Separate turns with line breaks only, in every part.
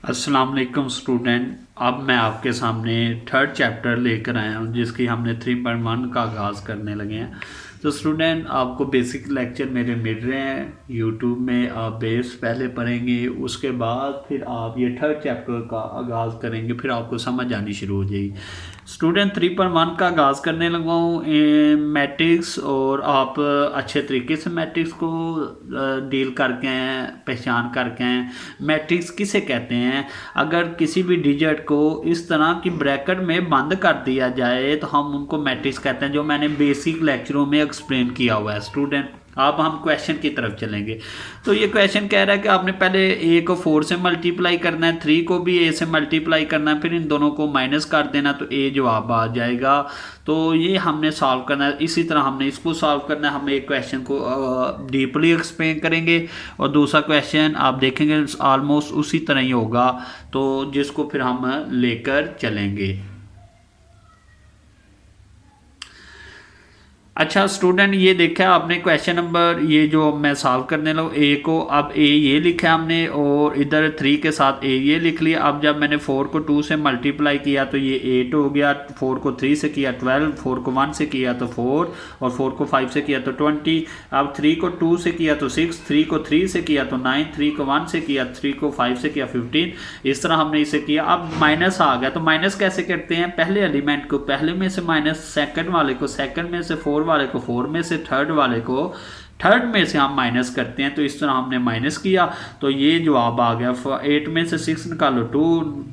अस्सलाम वालेकुम स्टूडेंट। अब मैं आपके सामने थर्ड चैप्टर लेकर आया हूँ जिसकी हमने 3.1 का आगाज़ करने लगे हैं। तो स्टूडेंट आपको बेसिक लेक्चर मेरे मिल रहे हैं यूट्यूब में। आप बेस पहले पढ़ेंगे, उसके बाद फिर आप ये थर्ड चैप्टर का आगाज़ करेंगे, फिर आपको समझ आनी शुरू हो जाएगी। स्टूडेंट 3.1 का आगाज़ करने लगा हूँ मैट्रिक्स, और आप अच्छे तरीके से मैट्रिक्स को डील करके हैं, पहचान करके हैं। मैट्रिक्स किसे कहते हैं? अगर किसी भी डिजिट को इस तरह की ब्रैकेट में बंद कर दिया जाए तो हम उनको मैट्रिक्स कहते हैं, जो मैंने बेसिक लेक्चरों में एक्सप्लेन किया हुआ है। स्टूडेंट अब हम क्वेश्चन की तरफ चलेंगे। तो ये क्वेश्चन कह रहा है कि आपने पहले ए को 4 से मल्टीप्लाई करना है, 3 को भी ए से मल्टीप्लाई करना है, फिर इन दोनों को माइनस कर देना तो ए जवाब आ जाएगा। तो ये हमने सॉल्व करना है। इसी तरह हमने इसको सॉल्व करना है। हम एक क्वेश्चन को डीपली एक्सप्लेन करेंगे और दूसरा क्वेश्चन आप देखेंगे ऑलमोस्ट उसी तरह ही होगा, तो जिसको फिर हम लेकर चलेंगे। अच्छा स्टूडेंट, ये देखा आपने क्वेश्चन नंबर, ये जो मैं सॉल्व करने लगा ए को, अब ए ये लिखा हमने और इधर 3 के साथ ए ये लिख लिया। अब जब मैंने 4 को 2 से मल्टीप्लाई किया तो ये 8 हो गया, 4 को 3 से किया 12, 4 को 1 से किया तो 4, और 4 को 5 से किया तो 20। अब 3 को 2 से किया तो 6, 3 को 3 से किया तो 9, 3 को 1 से किया, 3 को 5 से किया 15। इस तरह हमने इसे किया। अब माइनस आ गया, तो माइनस कैसे करते हैं? पहले एलिमेंट को पहले में से माइनस, सेकंड वाले को सेकंड में से, 4 वाले को 4 में से, थर्ड वाले को थर्ड में से हम माइनस करते हैं। तो इस तरह हमने माइनस किया तो ये जवाब आ गया। 8 में से 6 निकालो 2,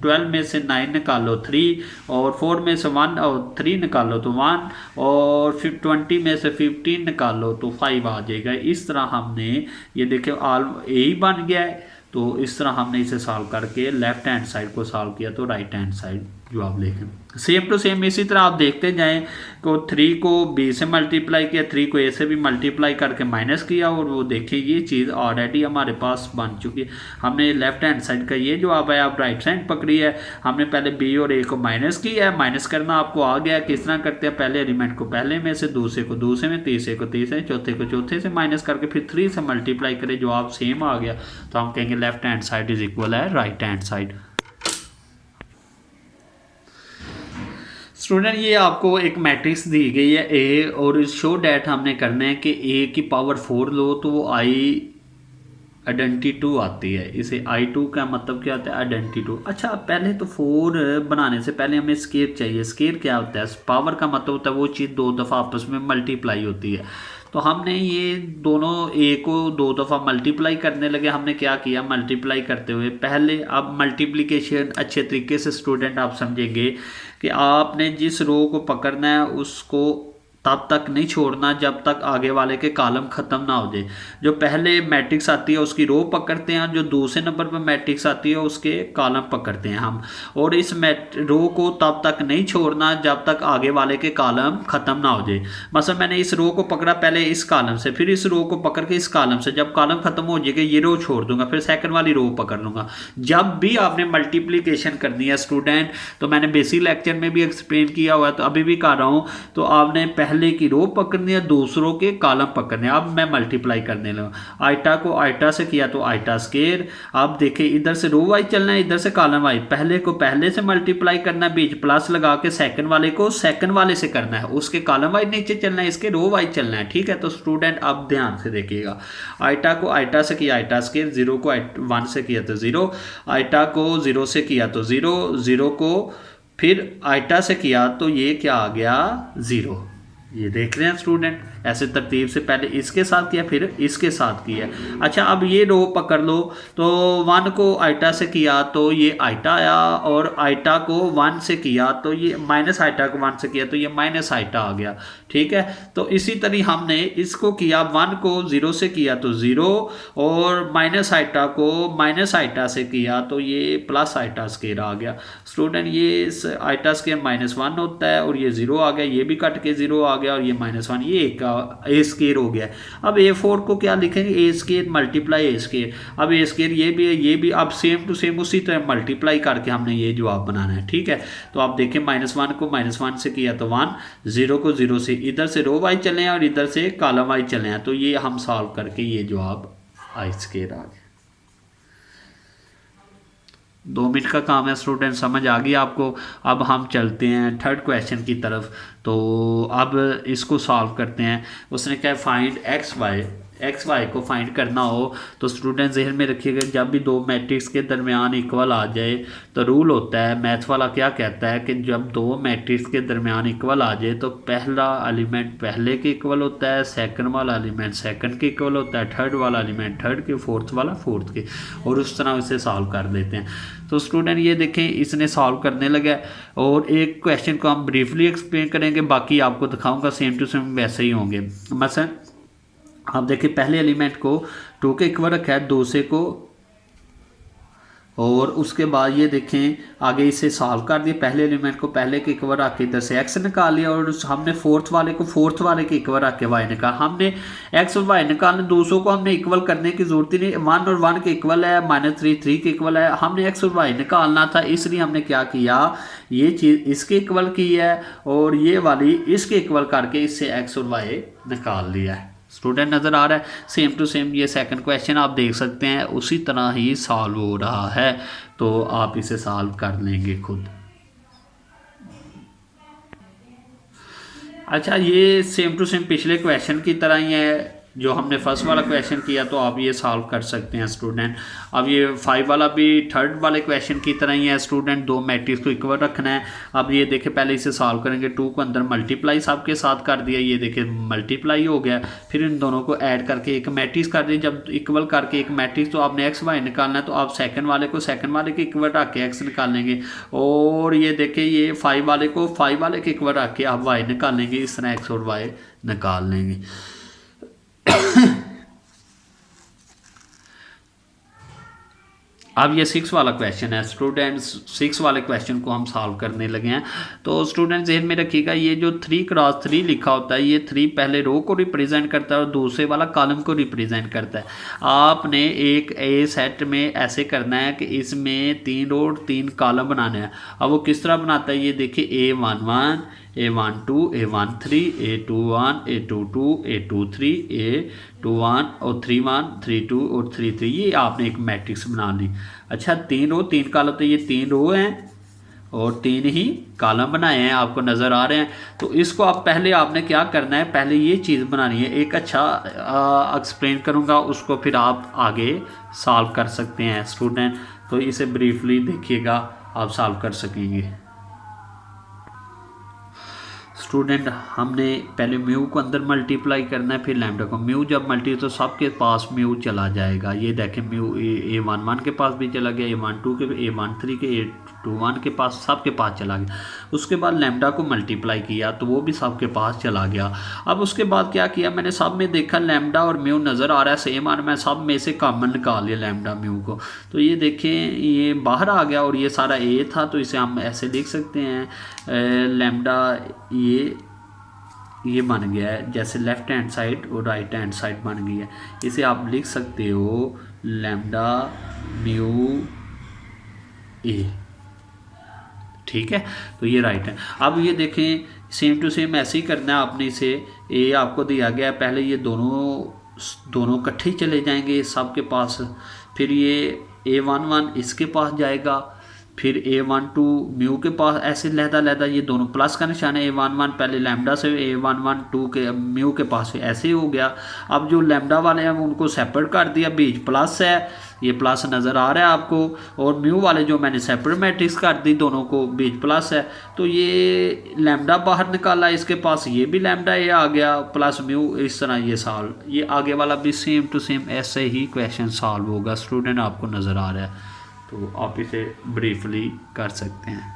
12 में से 9 निकालो 3, और 4 में से 1 और 3 निकालो तो 1, और फिर 20 में से 15 निकालो तो 5 आ जाएगा। इस तरह हमने ये देखिए ऑल ए ही बन गया है। तो इस तरह हमने इसे सॉल्व करके लेफ्ट हैंड साइड को सॉल्व किया तो राइट हैंड साइड जवाब लिखें। सेम टू सेम इसी तरह आप देखते जाएं को 3 को बी से मल्टीप्लाई किया, 3 को ए से भी मल्टीप्लाई करके माइनस किया, और वो देखिए ये चीज़ ऑलरेडी हमारे पास बन चुकी है। हमने लेफ्ट हैंड साइड का ये जवाब है, आप राइट साइड पकड़ी है। हमने पहले बी और ए को माइनस किया है, माइनस करना आपको आ गया। किस तरह करते हैं? पहले एलिमेंट को पहले में से, दूसरे को दूसरे में, तीसरे को तीसरे, चौथे को चौथे से माइनस करके फिर 3 से मल्टीप्लाई करें, जवाब सेम आ गया। तो हम कहेंगे left hand side is equal है राइट हैंड साइड। स्टूडेंट ये आपको एक मैट्रिक्स दी गई है ए, और इस शो डैट हमने करना है कि ए की पावर 4 लो तो वो आई आइडेंटिटी 2 आती है। इसे I2 का मतलब क्या होता है? आइडेंटिटी 2। अच्छा पहले तो 4 बनाने से पहले हमें स्केयर चाहिए। स्केयर क्या होता है? पावर का मतलब होता है वो चीज़ 2 दफ़ा आपस में मल्टीप्लाई होती है। तो हमने ये दोनों ए को 2 दफ़ा मल्टीप्लाई करने लगे। हमने क्या किया? मल्टीप्लाई करते हुए पहले, अब मल्टीप्लिकेशन अच्छे तरीके से स्टूडेंट आप समझेंगे कि आपने जिस रो को पकड़ना है उसको तब तक नहीं छोड़ना जब तक आगे वाले के कॉलम ख़त्म ना हो जाए। जो पहले मैट्रिक्स आती है उसकी रो पकड़ते हैं, जो दूसरे नंबर पर मैट्रिक्स आती है उसके कॉलम पकड़ते हैं हम। और इस रो को तब तक नहीं छोड़ना जब तक आगे वाले के कॉलम ख़त्म ना हो जाए। मतलब मैंने इस रो को पकड़ा पहले इस कॉलम से, फिर इस रो को पकड़ के इस कॉलम से, जब कॉलम ख़त्म हो जाएगा ये रो छोड़ दूंगा, फिर सेकंड वाली रो पकड़ लूँगा। जब भी आपने मल्टीप्लिकेशन करनी है स्टूडेंट, तो मैंने बेसिक लेक्चर में भी एक्सप्लेन किया हुआ है, तो अभी भी कर रहा हूँ, तो आपने पहले की रो पकड़नी है, दूसरों के कॉलम पकड़ने। अब मैं मल्टीप्लाई करने लगा। आइटा को आइटा से किया तो आइटा स्केयर। अब देखिए इधर से रो वाइज चलना है, इधर से कॉलम वाइज। पहले को पहले से मल्टीप्लाई करना है, बीच प्लस लगा के सेकंड वाले को सेकंड वाले से करना है, उसके कॉलम वाइज नीचे चलना है, इसके रो वाइज चलना है। ठीक है, तो स्टूडेंट आप ध्यान से देखिएगा। आइटा को आइटा से किया आइटा स्केयर, 0 को 1 से किया तो 0, आइटा को 0 से किया तो 0, 0 को फिर आइटा से किया तो ये क्या आ गया? 0। ये देख रहे हैं स्टूडेंट, ऐसे तरतीब से पहले इसके साथ किया फिर इसके साथ किया। अच्छा अब ये रो पकड़ लो, तो 1 को आइटा से किया तो ये आइटा आया, और आइटा को 1 से किया तो ये माइनस आइटा को 1 से किया तो ये माइनस आइटा आ गया। ठीक है, तो इसी तरह हमने इसको किया, 1 को 0 से किया तो 0, और माइनस आइटा को माइनस आइटा से किया तो ये प्लस आइटा स्केयर आ गया। स्टूडेंट ये आइटा स्केयर -1 होता है, और ये 0 आ गया, ये भी कट के 0 आ गया, और ये -1, ये एक ए स्केयर हो गया। अब A4 को क्या लिखेंगे? ए स्केयर मल्टीप्लाई ए स्केयर। अब ए स्केयर ये भी है, ये भी, अब सेम टू सेम उसी तरह मल्टीप्लाई करके हमने ये जवाब बनाना है। ठीक है, तो आप देखें -1 को -1 से किया तो 1, 0 को 0 से, इधर से रो वाइज चले हैं और इधर से कॉलम वाइज चले हैं, तो ये हम सॉल्व करके ये जवाब आई स्केयर आ गया। 2 मिनट का काम है स्टूडेंट, समझ आ गई आपको। अब हम चलते हैं थर्ड क्वेश्चन की तरफ। तो अब इसको सॉल्व करते हैं। उसने क्या, फाइंड एक्स वाई को फाइंड करना हो तो स्टूडेंट जहन में रखिएगा, जब भी 2 मैट्रिक्स के दरमियान इक्वल आ जाए तो रूल होता है, मैथ वाला क्या कहता है कि जब 2 मैट्रिक्स के दरमियान इक्वल आ जाए तो पहला एलिमेंट पहले के इक्वल होता है, सेकंड वाला एलिमेंट सेकंड के इक्वल होता है, थर्ड वाला एलिमेंट थर्ड के, फोर्थ वाला फोर्थ के, और उस तरह इसे सॉल्व कर देते हैं। तो स्टूडेंट ये देखें इसने सॉल्व करने लगा, और एक क्वेश्चन को हम ब्रीफली एक्सप्लेन करेंगे, बाकी आपको दिखाऊंगा सेम टू सेम वैसे ही होंगे। मसलन आप देखिए पहले एलिमेंट को 2 के इक्वल रखा है, 2 से को, और उसके बाद ये देखें आगे इसे सॉल्व कर दिया, पहले एलिमेंट को पहले के इक्वल रख के इधर से एक्स निकाल लिया, और हमने फोर्थ वाले को फोर्थ वाले के इक्वल रख के वाई निकाल, हमने एक्स और वाई निकालने, 200 को हमने इक्वल करने की जरूरत ही नहीं, 1 और 1 के इक्वल है, -3 3 के इक्वल है, हमने एक्स और वाई निकालना था, इसलिए हमने क्या किया, ये चीज़ इसके इक्वल की है और ये वाली इसके इक्वल करके इससे एक्स और वाई निकाल लिया है। स्टूडेंट नज़र आ रहा है, सेम टू सेम ये सेकंड क्वेश्चन आप देख सकते हैं उसी तरह ही सॉल्व हो रहा है, तो आप इसे सॉल्व कर लेंगे खुद। अच्छा, ये सेम टू सेम पिछले क्वेश्चन की तरह ही है, जो हमने फर्स्ट वाला क्वेश्चन किया, तो आप ये सॉल्व कर सकते हैं स्टूडेंट। अब ये 5 वाला भी थर्ड वाले क्वेश्चन की तरह ही है स्टूडेंट, 2 मैट्रिक्स को इक्वल रखना है। अब ये देखें पहले इसे सॉल्व करेंगे, 2 को अंदर मल्टीप्लाई सबके साथ कर दिया, ये देखें मल्टीप्लाई हो गया, फिर इन दोनों को ऐड करके एक मैट्रिक्स कर दिया, जब इक्वल करके एक मैट्रिक्स, तो आपने एक्स वाई निकालना है, तो आप सेकंड वाले को सेकंड वाले के इक्वल रख के एक्स निकालेंगे, और ये देखें ये 5 वाले को 5 वाले के इक्वल रख के आप वाई निकालेंगे, इस तरह एक्स और वाई निकाल लेंगे। अब ये 6 वाला क्वेश्चन है स्टूडेंट्स, 6 वाले क्वेश्चन को हम सॉल्व करने लगे हैं। तो स्टूडेंट जहन में रखिएगा, ये जो 3x3 लिखा होता है, ये 3 पहले रो को रिप्रेजेंट करता है और दूसरे वाला कॉलम को रिप्रेजेंट करता है। आपने एक ए सेट में ऐसे करना है कि इसमें 3 रो और 3 कॉलम बनाने हैं। अब वो किस तरह बनाता है, ये देखिए A11 A12 A13 A21 A22 A23 A21 और 31 32 और 33, ये आपने एक मैट्रिक्स बना ली। अच्छा, 3 रो 3 कॉलम, तो ये 3 रो हैं और 3 ही कॉलम बनाए हैं, आपको नज़र आ रहे हैं। तो इसको आप पहले आपने क्या करना है, पहले ये चीज़ बनानी है, एक अच्छा एक्सप्लेन करूँगा उसको, फिर आप आगे सॉल्व कर सकते हैं स्टूडेंट। तो इसे ब्रीफली देखिएगा, आप सॉल्व कर सकेंगे। स्टूडेंट हमने पहले म्यू को अंदर मल्टीप्लाई करना है, फिर लैम्डा को, म्यू जब मल्टी तो सबके पास म्यू चला जाएगा, ये देखें म्यू A11 के पास भी चला गया, A12 के, A13 के, A21 के पास, सबके पास चला गया। उसके बाद लैम्डा को मल्टीप्लाई किया तो वो भी सबके पास चला गया। अब उसके बाद क्या किया मैंने, सब में देखा लैम्डा और म्यू नज़र आ रहा है सेम, और मैं सब में से कॉमन निकाल लिया लैम्डा म्यू को, तो ये देखें ये बाहर आ गया, और ये सारा ए था, तो इसे हम ऐसे लिख सकते हैं, लैम्डा ये बन गया है, जैसे लेफ़्ट हैंड साइड और राइट हैंड साइड बन गई है, इसे आप लिख सकते हो लैम्डा म्यू ए, ठीक है। तो ये राइट है। अब ये देखें सेम टू सेम ऐसे ही करना है आपने, इसे ए आपको दिया गया है, पहले ये दोनों इकट्ठे ही चले जाएंगे सबके पास, फिर ये A11 इसके पास जाएगा, फिर A12 म्यू के पास, ऐसे लहदा ये दोनों प्लस का निशान है, A11 पहले लैम्डा से A11 2 के म्यू के पास से ऐसे ही हो गया। अब जो लैम्डा वाले हैं उनको सेपरेट कर दिया, बीच प्लस है, ये प्लस नज़र आ रहा है आपको, और म्यू वाले जो मैंने सेपरेट मैट्रिक्स कर दी, दोनों को बीच प्लस है, तो ये लैम्डा बाहर निकाला, इसके पास ये भी लैम्डा ये आ गया प्लस म्यू, इस तरह ये सॉल्व, ये आगे वाला भी सेम टू सेम ऐसे ही क्वेश्चन सॉल्व होगा स्टूडेंट, आपको नज़र आ रहा है, तो आप इसे ब्रीफली कर सकते हैं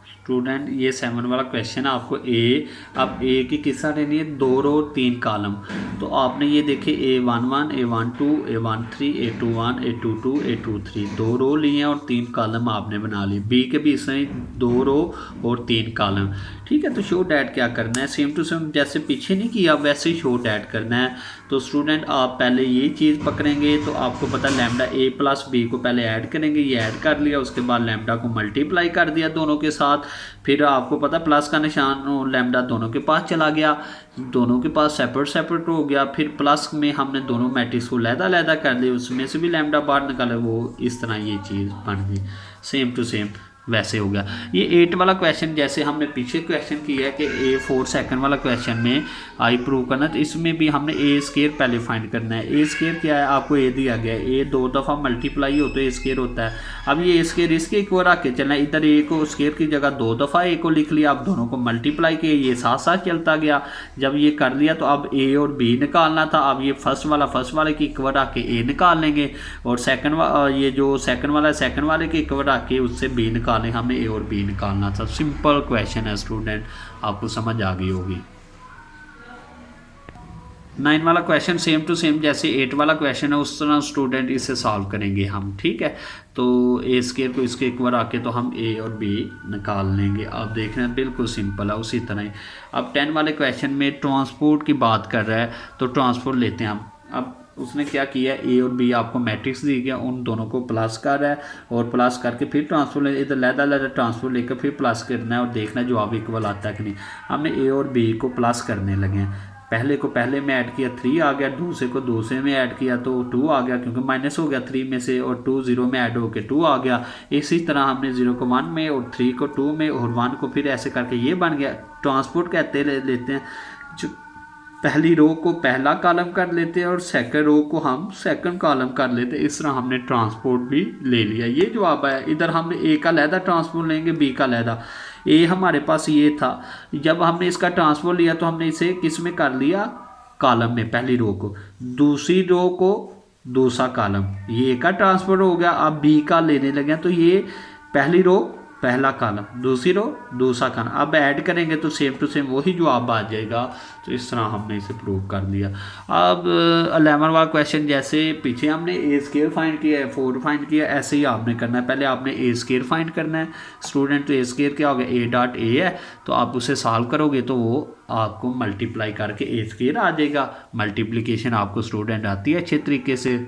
स्टूडेंट। ये 7 वाला क्वेश्चन है आपको ए, अब ए की किस्सा लेनी है, 2 रो 3 कॉलम, तो आपने ये देखे A11 A12 A13 A21 A22 A23, 2 रो लिए हैं और 3 कॉलम आपने बना लिए, बी के भी इसमें 2 रो और 3 कॉलम, ठीक है। तो शो डैट क्या करना है, सेम टू सेम जैसे पीछे नहीं किया वैसे ही शो डैट करना है। तो स्टूडेंट आप पहले ये चीज़ पकड़ेंगे तो आपको पता लैम्डा ए प्लस बी को पहले ऐड करेंगे, ये ऐड कर लिया, उसके बाद लैम्डा को मल्टीप्लाई कर दिया दोनों के साथ, फिर आपको पता प्लस का निशान लैम्डा दोनों के पास चला गया, दोनों के पास सेपरेट सेपरेट हो गया, फिर प्लस में हमने दोनों मैट्रिक्स को लहदा कर लिया, उसमें से भी लैम्डा बाहर निकाला, वो इस तरह ये चीज़ बन गई। सेम टू सेम वैसे हो गया। ये 8 वाला क्वेश्चन जैसे हमने पीछे क्वेश्चन किया है कि ए 4 सेकंड वाला क्वेश्चन में आई प्रूव करना, तो इसमें भी हमने ए स्केयर पहले फाइंड करना है। ए स्केयर क्या है, आपको ए दिया गया है, ए 2 दफ़ा मल्टीप्लाई हो तो ए स्केयर होता है। अब ये ए स्केयर इसके एक और आके चलना है, इधर ए को स्केयर की जगह 2 दफ़ा ए को लिख लिया, अब दोनों को मल्टीप्लाई किया, ये साथ साथ चलता गया। जब ये कर लिया तो अब ए और बी निकालना था, अब ये फर्स्ट वाले की इक्वल आके ए निकाल लेंगे, और ये जो सेकंड वाले के इक्वल आके उससे बी निकालें, हमने ए और बी निकालना था। सिंपल क्वेश्चन है स्टूडेंट, आपको समझ आ गई होगी। 9 वाला क्वेश्चन सेम टू सेम जैसे 8 वाला क्वेश्चन है उस तरह स्टूडेंट इसे सॉल्व करेंगे हम, ठीक है। तो ए स्केयर को इसके एक बार आके तो हम ए और बी निकाल लेंगे। अब देख रहे हैं बिल्कुल सिंपल है उसी तरह ही। अब 10 वाले क्वेश्चन में ट्रांसपोर्ट की बात कर रहा है, तो ट्रांसपोर्ट लेते हैं हम। अब उसने क्या किया, ए और बी आपको मैट्रिक्स दी गया, उन दोनों को प्लस कर रहा है, और प्लस करके फिर ट्रांसफर इधर लहदा ट्रांसफर लेकर फिर प्लस करना है और देखना है जवाब इक्वल आता है कि नहीं। हमने ए और बी को प्लस करने लगे हैं, पहले को पहले में ऐड किया 3 आ गया, दूसरे को दूसरे में ऐड किया तो 2 आ गया, क्योंकि माइनस हो गया 3 में से, और 2 0 में ऐड होकर 2 आ गया। इसी तरह हमने 0 को 1 में और 3 को 2 में और 1 को फिर ऐसे करके ये बन गया। ट्रांसपोर्ट कहते लेते हैं, जो पहली रो को पहला कॉलम कर लेते हैं और सेकंड रो को हम सेकंड कॉलम कर लेते हैं। इस तरह हमने ट्रांसपोर्ट भी ले लिया। ये जवाब है। इधर हमने ए का लहदा ट्रांसपोर्ट लेंगे, बी का लहदा। ए हमारे पास ये था, जब हमने इसका ट्रांसपोर्ट लिया तो हमने इसे किस में कर लिया, कॉलम में, पहली रो को, दूसरी रो को दूसरा कॉलम, ये का ट्रांसपोर्ट हो गया। अब बी का लेने लगे तो ये पहली रो पहला कॉलम, दूसरी रो दूसरा कॉलम, अब ऐड करेंगे तो सेम टू सेम वही जवाब आ जाएगा। तो इस तरह हमने इसे प्रूव कर दिया। अब 11 वाला क्वेश्चन जैसे पीछे हमने ए स्केयर फाइंड किया है, 4 फाइंड किया, ऐसे ही आपने करना है। पहले आपने ए स्केयर फाइंड करना है स्टूडेंट। तो ए स्केयर क्या हो गया, ए डॉट ए है, तो आप उसे सॉल्व करोगे तो वो आपको मल्टीप्लाई करके ए स्केयर आ जाएगा। मल्टीप्लीकेशन आपको स्टूडेंट आती है अच्छे तरीके से।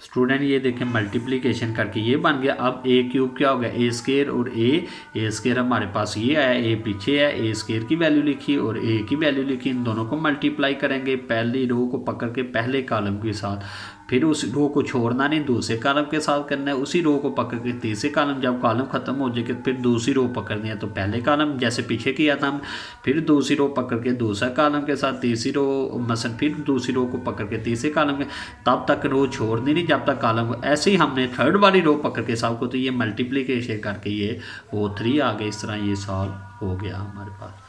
स्टूडेंट ये देखें मल्टीप्लिकेशन करके ये बन गया। अब ए क्यूब क्या हो गया, ए स्केयर और ए स्केयर हमारे पास ये आया, ए पीछे है, ए स्केयर की वैल्यू लिखी और ए की वैल्यू लिखी, इन दोनों को मल्टीप्लाई करेंगे पहली रो को पकड़ के पहले कॉलम के साथ, फिर उस रो को छोड़ना नहीं, दूसरे कॉलम के साथ करना है, उसी रो को पकड़ के तीसरे कॉलम, जब कॉलम ख़त्म हो जाएगा फिर दूसरी रो पकड़नी है, तो पहले कॉलम जैसे पीछे किया था हम, फिर दूसरी रो पकड़ के दूसरा कॉलम के साथ, तीसरी रो मसलन फिर दूसरी रो को पकड़ के तीसरे कॉलम के, तब तक रो छोड़नी नहीं जब तक कॉलम। ऐसे ही हमने थर्ड वाली रो पकड़ के सबको, तो ये मल्टीप्लीकेशन करके ये वो 3 आ गए। इस तरह ये सॉल्व हो गया हमारे पास।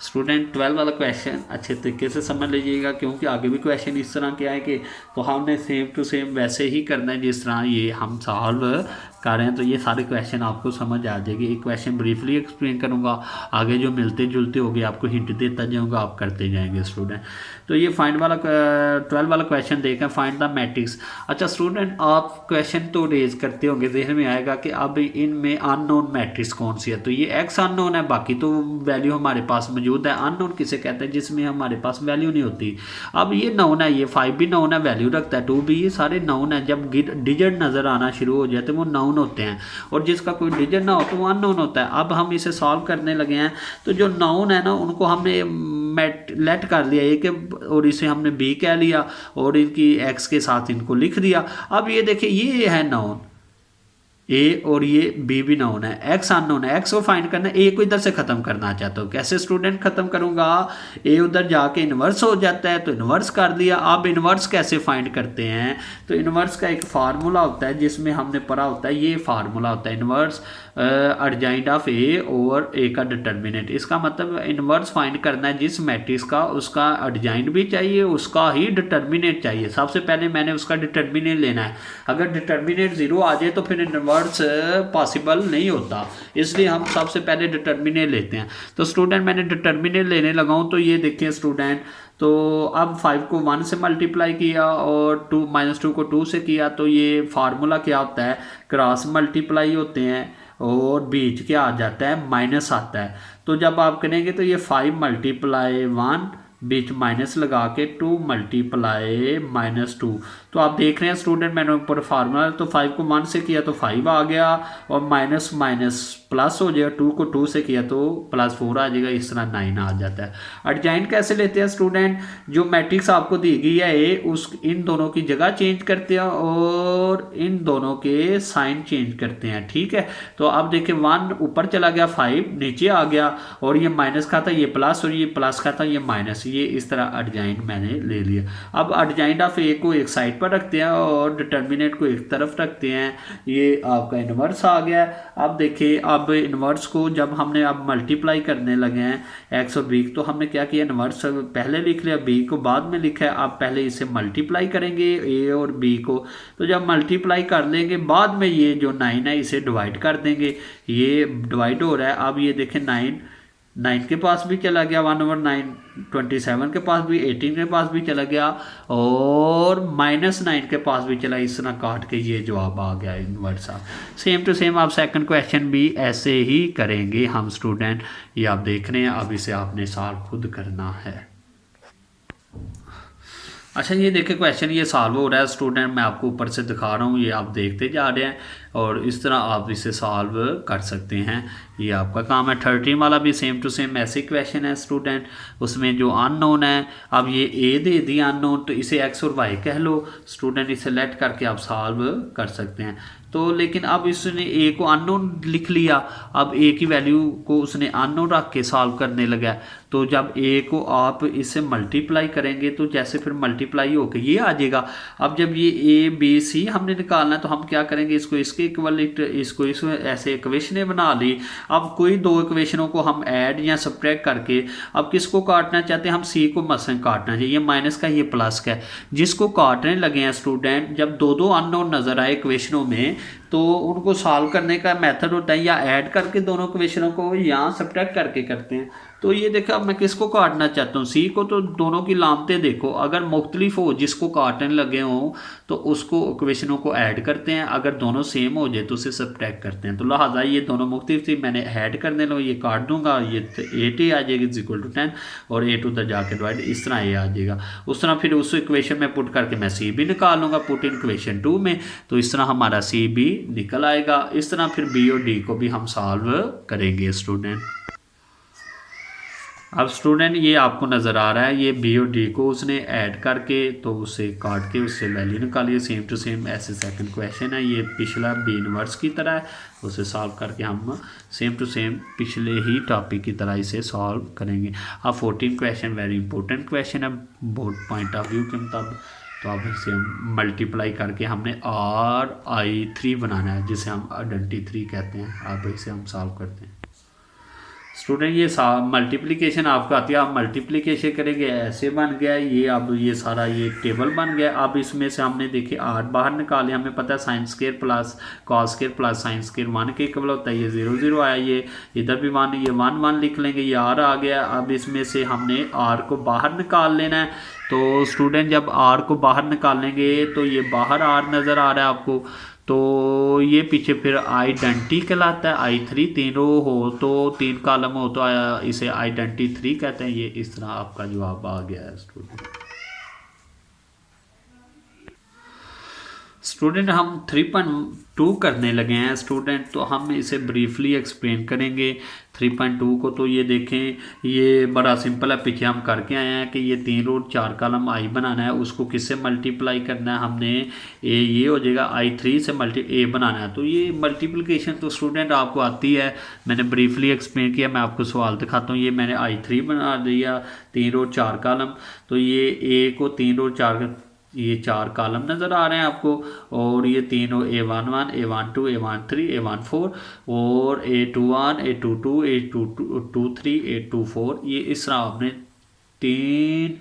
स्टूडेंट 12 वाला क्वेश्चन अच्छे तरीके से समझ लीजिएगा, क्योंकि आगे भी क्वेश्चन इस तरह के आए कि तो हमने सेम टू सेम वैसे ही करना है जिस तरह ये हम सॉल्व कर रहे हैं। तो ये सारे क्वेश्चन आपको समझ आ जाएगी। एक क्वेश्चन ब्रीफली एक्सप्लेन करूँगा, आगे जो मिलते जुलते होंगे आपको हिंट देता जाऊँगा, आप करते जाएंगे स्टूडेंट। तो ये फाइंड वाला 12 वाला क्वेश्चन देखें, फाइंड द मैट्रिक्स। अच्छा स्टूडेंट आप क्वेश्चन तो रेज करते होंगे, जहन में आएगा कि अब इनमें अननोन मैट्रिक्स कौन सी है। तो ये एक्स अननोन है, बाकी तो वैल्यू हमारे पास मौजूद है। अननोन किसे कहते हैं, जिसमें हमारे पास वैल्यू नहीं होती। अब ये नोन है, ये 5 भी नोन है, वैल्यू रखता है, 2 भी, ये सारे नोन है। जब डिजिट नज़र आना शुरू हो जाए तो वो नोन होते हैं, और जिसका कोई डिजिट ना हो तो वो अननोन होता है। अब हम इसे सॉल्व करने लगे हैं, तो जो नोन है ना उनको हमने लेट कर लिया ए के, और इसे हमने बी कह लिया और इनकी एक्स के साथ इनको लिख दिया। अब ये देखिए ये है नोन ए और ये बी भी नोन है, एक्स अननोन है। एक्स को फाइंड करना है, ए को इधर से ख़त्म करना चाहता हूँ। कैसे स्टूडेंट ख़त्म करूँगा, ए उधर जाके इन्वर्स हो जाता है तो इन्वर्स कर दिया। अब इन्वर्स कैसे फाइंड करते हैं, तो इन्वर्स का एक फार्मूला होता है जिसमें हमने पढ़ा होता है, ये फार्मूला होता है इन्वर्स अर्जाइंड ऑफ ए और ए का डिटर्मिनेंट। इसका मतलब इन्वर्स फाइंड करना है जिस मैट्रिक्स का, उसका अर्जाइंड भी चाहिए, उसका ही डिटर्मिनेंट चाहिए। सबसे पहले मैंने उसका डिटर्मिनेंट लेना है। अगर डिटर्मिनेंट 0 आ जाए तो फिर इन्वर्स पॉसिबल नहीं होता, इसलिए हम सबसे पहले डिटर्मिनेंट लेते हैं। तो स्टूडेंट मैंने डिटर्मिनेंट लेने लगा हूँ, तो ये देखिए स्टूडेंट, तो अब 5 को 1 से मल्टीप्लाई किया और 2 - 2 को 2 से किया, तो ये फार्मूला क्या होता है, क्रॉस मल्टीप्लाई होते हैं। और बीच क्या आ जाता है, माइनस आता है। तो जब आप करेंगे तो ये 5 मल्टीप्लाई 1 बीच माइनस लगा के 2 मल्टीप्लाई -2। तो आप देख रहे हैं स्टूडेंट, मैंने ऊपर फार्मूला, तो 5 को 1 से किया तो 5 आ गया, और माइनस माइनस प्लस हो जाएगा, 2 को 2 से किया तो +4 आ जाएगा, इस तरह 9 आ जाता है। एडजॉइंट कैसे लेते हैं स्टूडेंट, जो मैट्रिक्स आपको दी गई है ए, उस इन दोनों की जगह चेंज करते हैं और इन दोनों के साइन चेंज करते हैं, ठीक है। तो अब देखिए 1 ऊपर चला गया, 5 नीचे आ गया, और ये माइनस का था ये प्लस, और ये प्लस का था ये माइनस, ये इस तरह एडजॉइंट मैंने ले लिया। अब एडजॉइंट ऑफ ए को एक साइड पर रखते हैं और डिटर्मिनेंट को एक तरफ रखते हैं, ये आपका इन्वर्स आ गया। अब देखिए, अब इन्वर्स को जब हमने अब मल्टीप्लाई करने लगे हैं एक्स और बी, तो हमने क्या किया, इन्वर्स पहले लिख लिया, बी को बाद में लिखा है। आप पहले इसे मल्टीप्लाई करेंगे ए और बी को, तो जब मल्टीप्लाई कर लेंगे बाद में ये जो 9 है इसे डिवाइड कर देंगे, ये डिवाइड हो रहा है। अब ये देखें 9 के पास भी चला गया, 1/9, 27 के पास भी, 18 के पास भी चला गया, और -9 के पास भी चला, इस तरह काट के ये जवाब आ गया inverse of. Same to same आप सेकंड क्वेश्चन भी ऐसे ही करेंगे हम स्टूडेंट, ये आप देख रहे हैं। अब इसे आपने सॉल्व खुद करना है। अच्छा, ये देखिए क्वेश्चन ये सॉल्व हो रहा है स्टूडेंट, मैं आपको ऊपर से दिखा रहा हूँ, ये आप देखते जा रहे हैं और इस तरह आप इसे सॉल्व कर सकते हैं, ये आपका काम है। 13 वाला भी सेम टू सेम ऐसे क्वेश्चन है स्टूडेंट, उसमें जो अननोन है, अब ये ए दे दिया अननोन, तो इसे एक्स और वाई कह लो स्टूडेंट, इसे लेट करके आप सॉल्व कर सकते हैं। तो लेकिन अब इसने ए को अननोन लिख लिया, अब ए की वैल्यू को उसने अननोन रख के सॉल्व करने लगा, तो जब ए को आप इससे मल्टीप्लाई करेंगे तो जैसे फिर मल्टीप्लाई होके ये आ जाएगा। अब जब ये ए बी सी हमने निकालना है तो हम क्या करेंगे, इसको इसके इक्वलेंट, इसको ऐसे इक्वेशनें बना ली। अब कोई दो इक्वेशनों को हम ऐड या सब्ट्रैक्ट करके अब किसको काटना चाहते हैं, हम सी को मसलन काटना चाहिए, ये माइनस का ये प्लस का है, जिसको काटने लगे हैं स्टूडेंट, जब दो दो अननोन नजर आए इक्वेशनों में तो उनको सॉल्व करने का मेथड होता है या ऐड करके दोनों इक्वेशनों को या सब्ट्रैक्ट करके करते हैं। तो ये देखो, अब मैं किसको काटना चाहता हूँ, सी को, तो दोनों की लामतें देखो, अगर मुख्तलिफ हो जिसको काटने लगे हों तो उसको इक्वेशनों को ऐड करते हैं, अगर दोनों सेम हो जाए तो उसे सब्ट्रैक्ट करते हैं। तो लिहाजा ये दोनों मुख्तलिफ थी, मैंने ऐड करने लो, ये काट दूंगा, ये 8 आ जाएगी =10 और 8 उधर जाके डिवाइड, इस तरह ये आ जाएगा। उस तरह फिर उस इक्वेशन में पुट करके मैं सी भी निकाल लूँगा, पुट इन इक्वेशन 2 में, तो इस तरह हमारा सी भी निकल आएगा। इस तरह फिर बी और डी को भी हम सॉल्व करेंगे स्टूडेंट। अब स्टूडेंट ये आपको नज़र आ रहा है, ये बी और डी को उसने ऐड करके तो उसे काट के उससे वैल्यू निकालिए, सेम टू सेम ऐसे सेकंड क्वेश्चन है, ये पिछला बी इनवर्स की तरह है, उसे सॉल्व करके हम सेम टू सेम पिछले ही टॉपिक की तरह इसे सॉल्व करेंगे। अब 14 क्वेश्चन वेरी इंपॉर्टेंट क्वेश्चन है बोर्ड पॉइंट ऑफ व्यू के मुताबिक, तो अब इसे हम मल्टीप्लाई करके हमने RI3 बनाना है, जिसे हम आइडेंटिटी 3 कहते हैं। अब इसे हम सॉल्व करते हैं स्टूडेंट। ये मल्टीप्लिकेशन आपको आती है, आप मल्टीप्लिकेशन करेंगे, ऐसे बन गया ये, अब ये सारा ये टेबल बन गया। अब इसमें से हमने देखिए R बाहर निकाले, हमें पता है sine square plus cos square plus sine square 1 के इक्वल होता है, ये 0 0 आया, ये इधर भी 1, ये 1 1 लिख लेंगे, ये R आ गया। अब इसमें से हमने R को बाहर निकाल लेना है, तो स्टूडेंट जब R को बाहर निकालेंगे तो ये बाहर R नज़र आ रहा है आपको, तो ये पीछे फिर आइडेंटिटी कहलाता है। I3 3 रो हो तो 3 कॉलम हो तो इसे आइडेंटिटी 3 कहते हैं। ये इस तरह आपका जवाब आ गया है स्टूडेंट। हम 3.2 करने लगे हैं स्टूडेंट, तो हम इसे ब्रीफली एक्सप्लेन करेंगे 3.2 को। तो ये देखें, ये बड़ा सिंपल है, पीछे हम करके आए हैं कि ये 3 रो 4 कॉलम आई बनाना है, उसको किससे मल्टीप्लाई करना है हमने, ये हो जाएगा I3 से ए बनाना है। तो ये मल्टीप्लिकेशन तो स्टूडेंट आपको आती है, मैंने ब्रीफली एक्सप्लेन किया। मैं आपको सवाल दिखाता हूँ, ये मैंने I3 बना दिया, 3 रो 4 कॉलम, तो ये ए को 3 रो 4 ये 4 कॉलम नज़र आ रहे हैं आपको, और ये तीनों A11 A12 A13 A14 और A21 A22 A23 A24, ये इस तरह आपने 3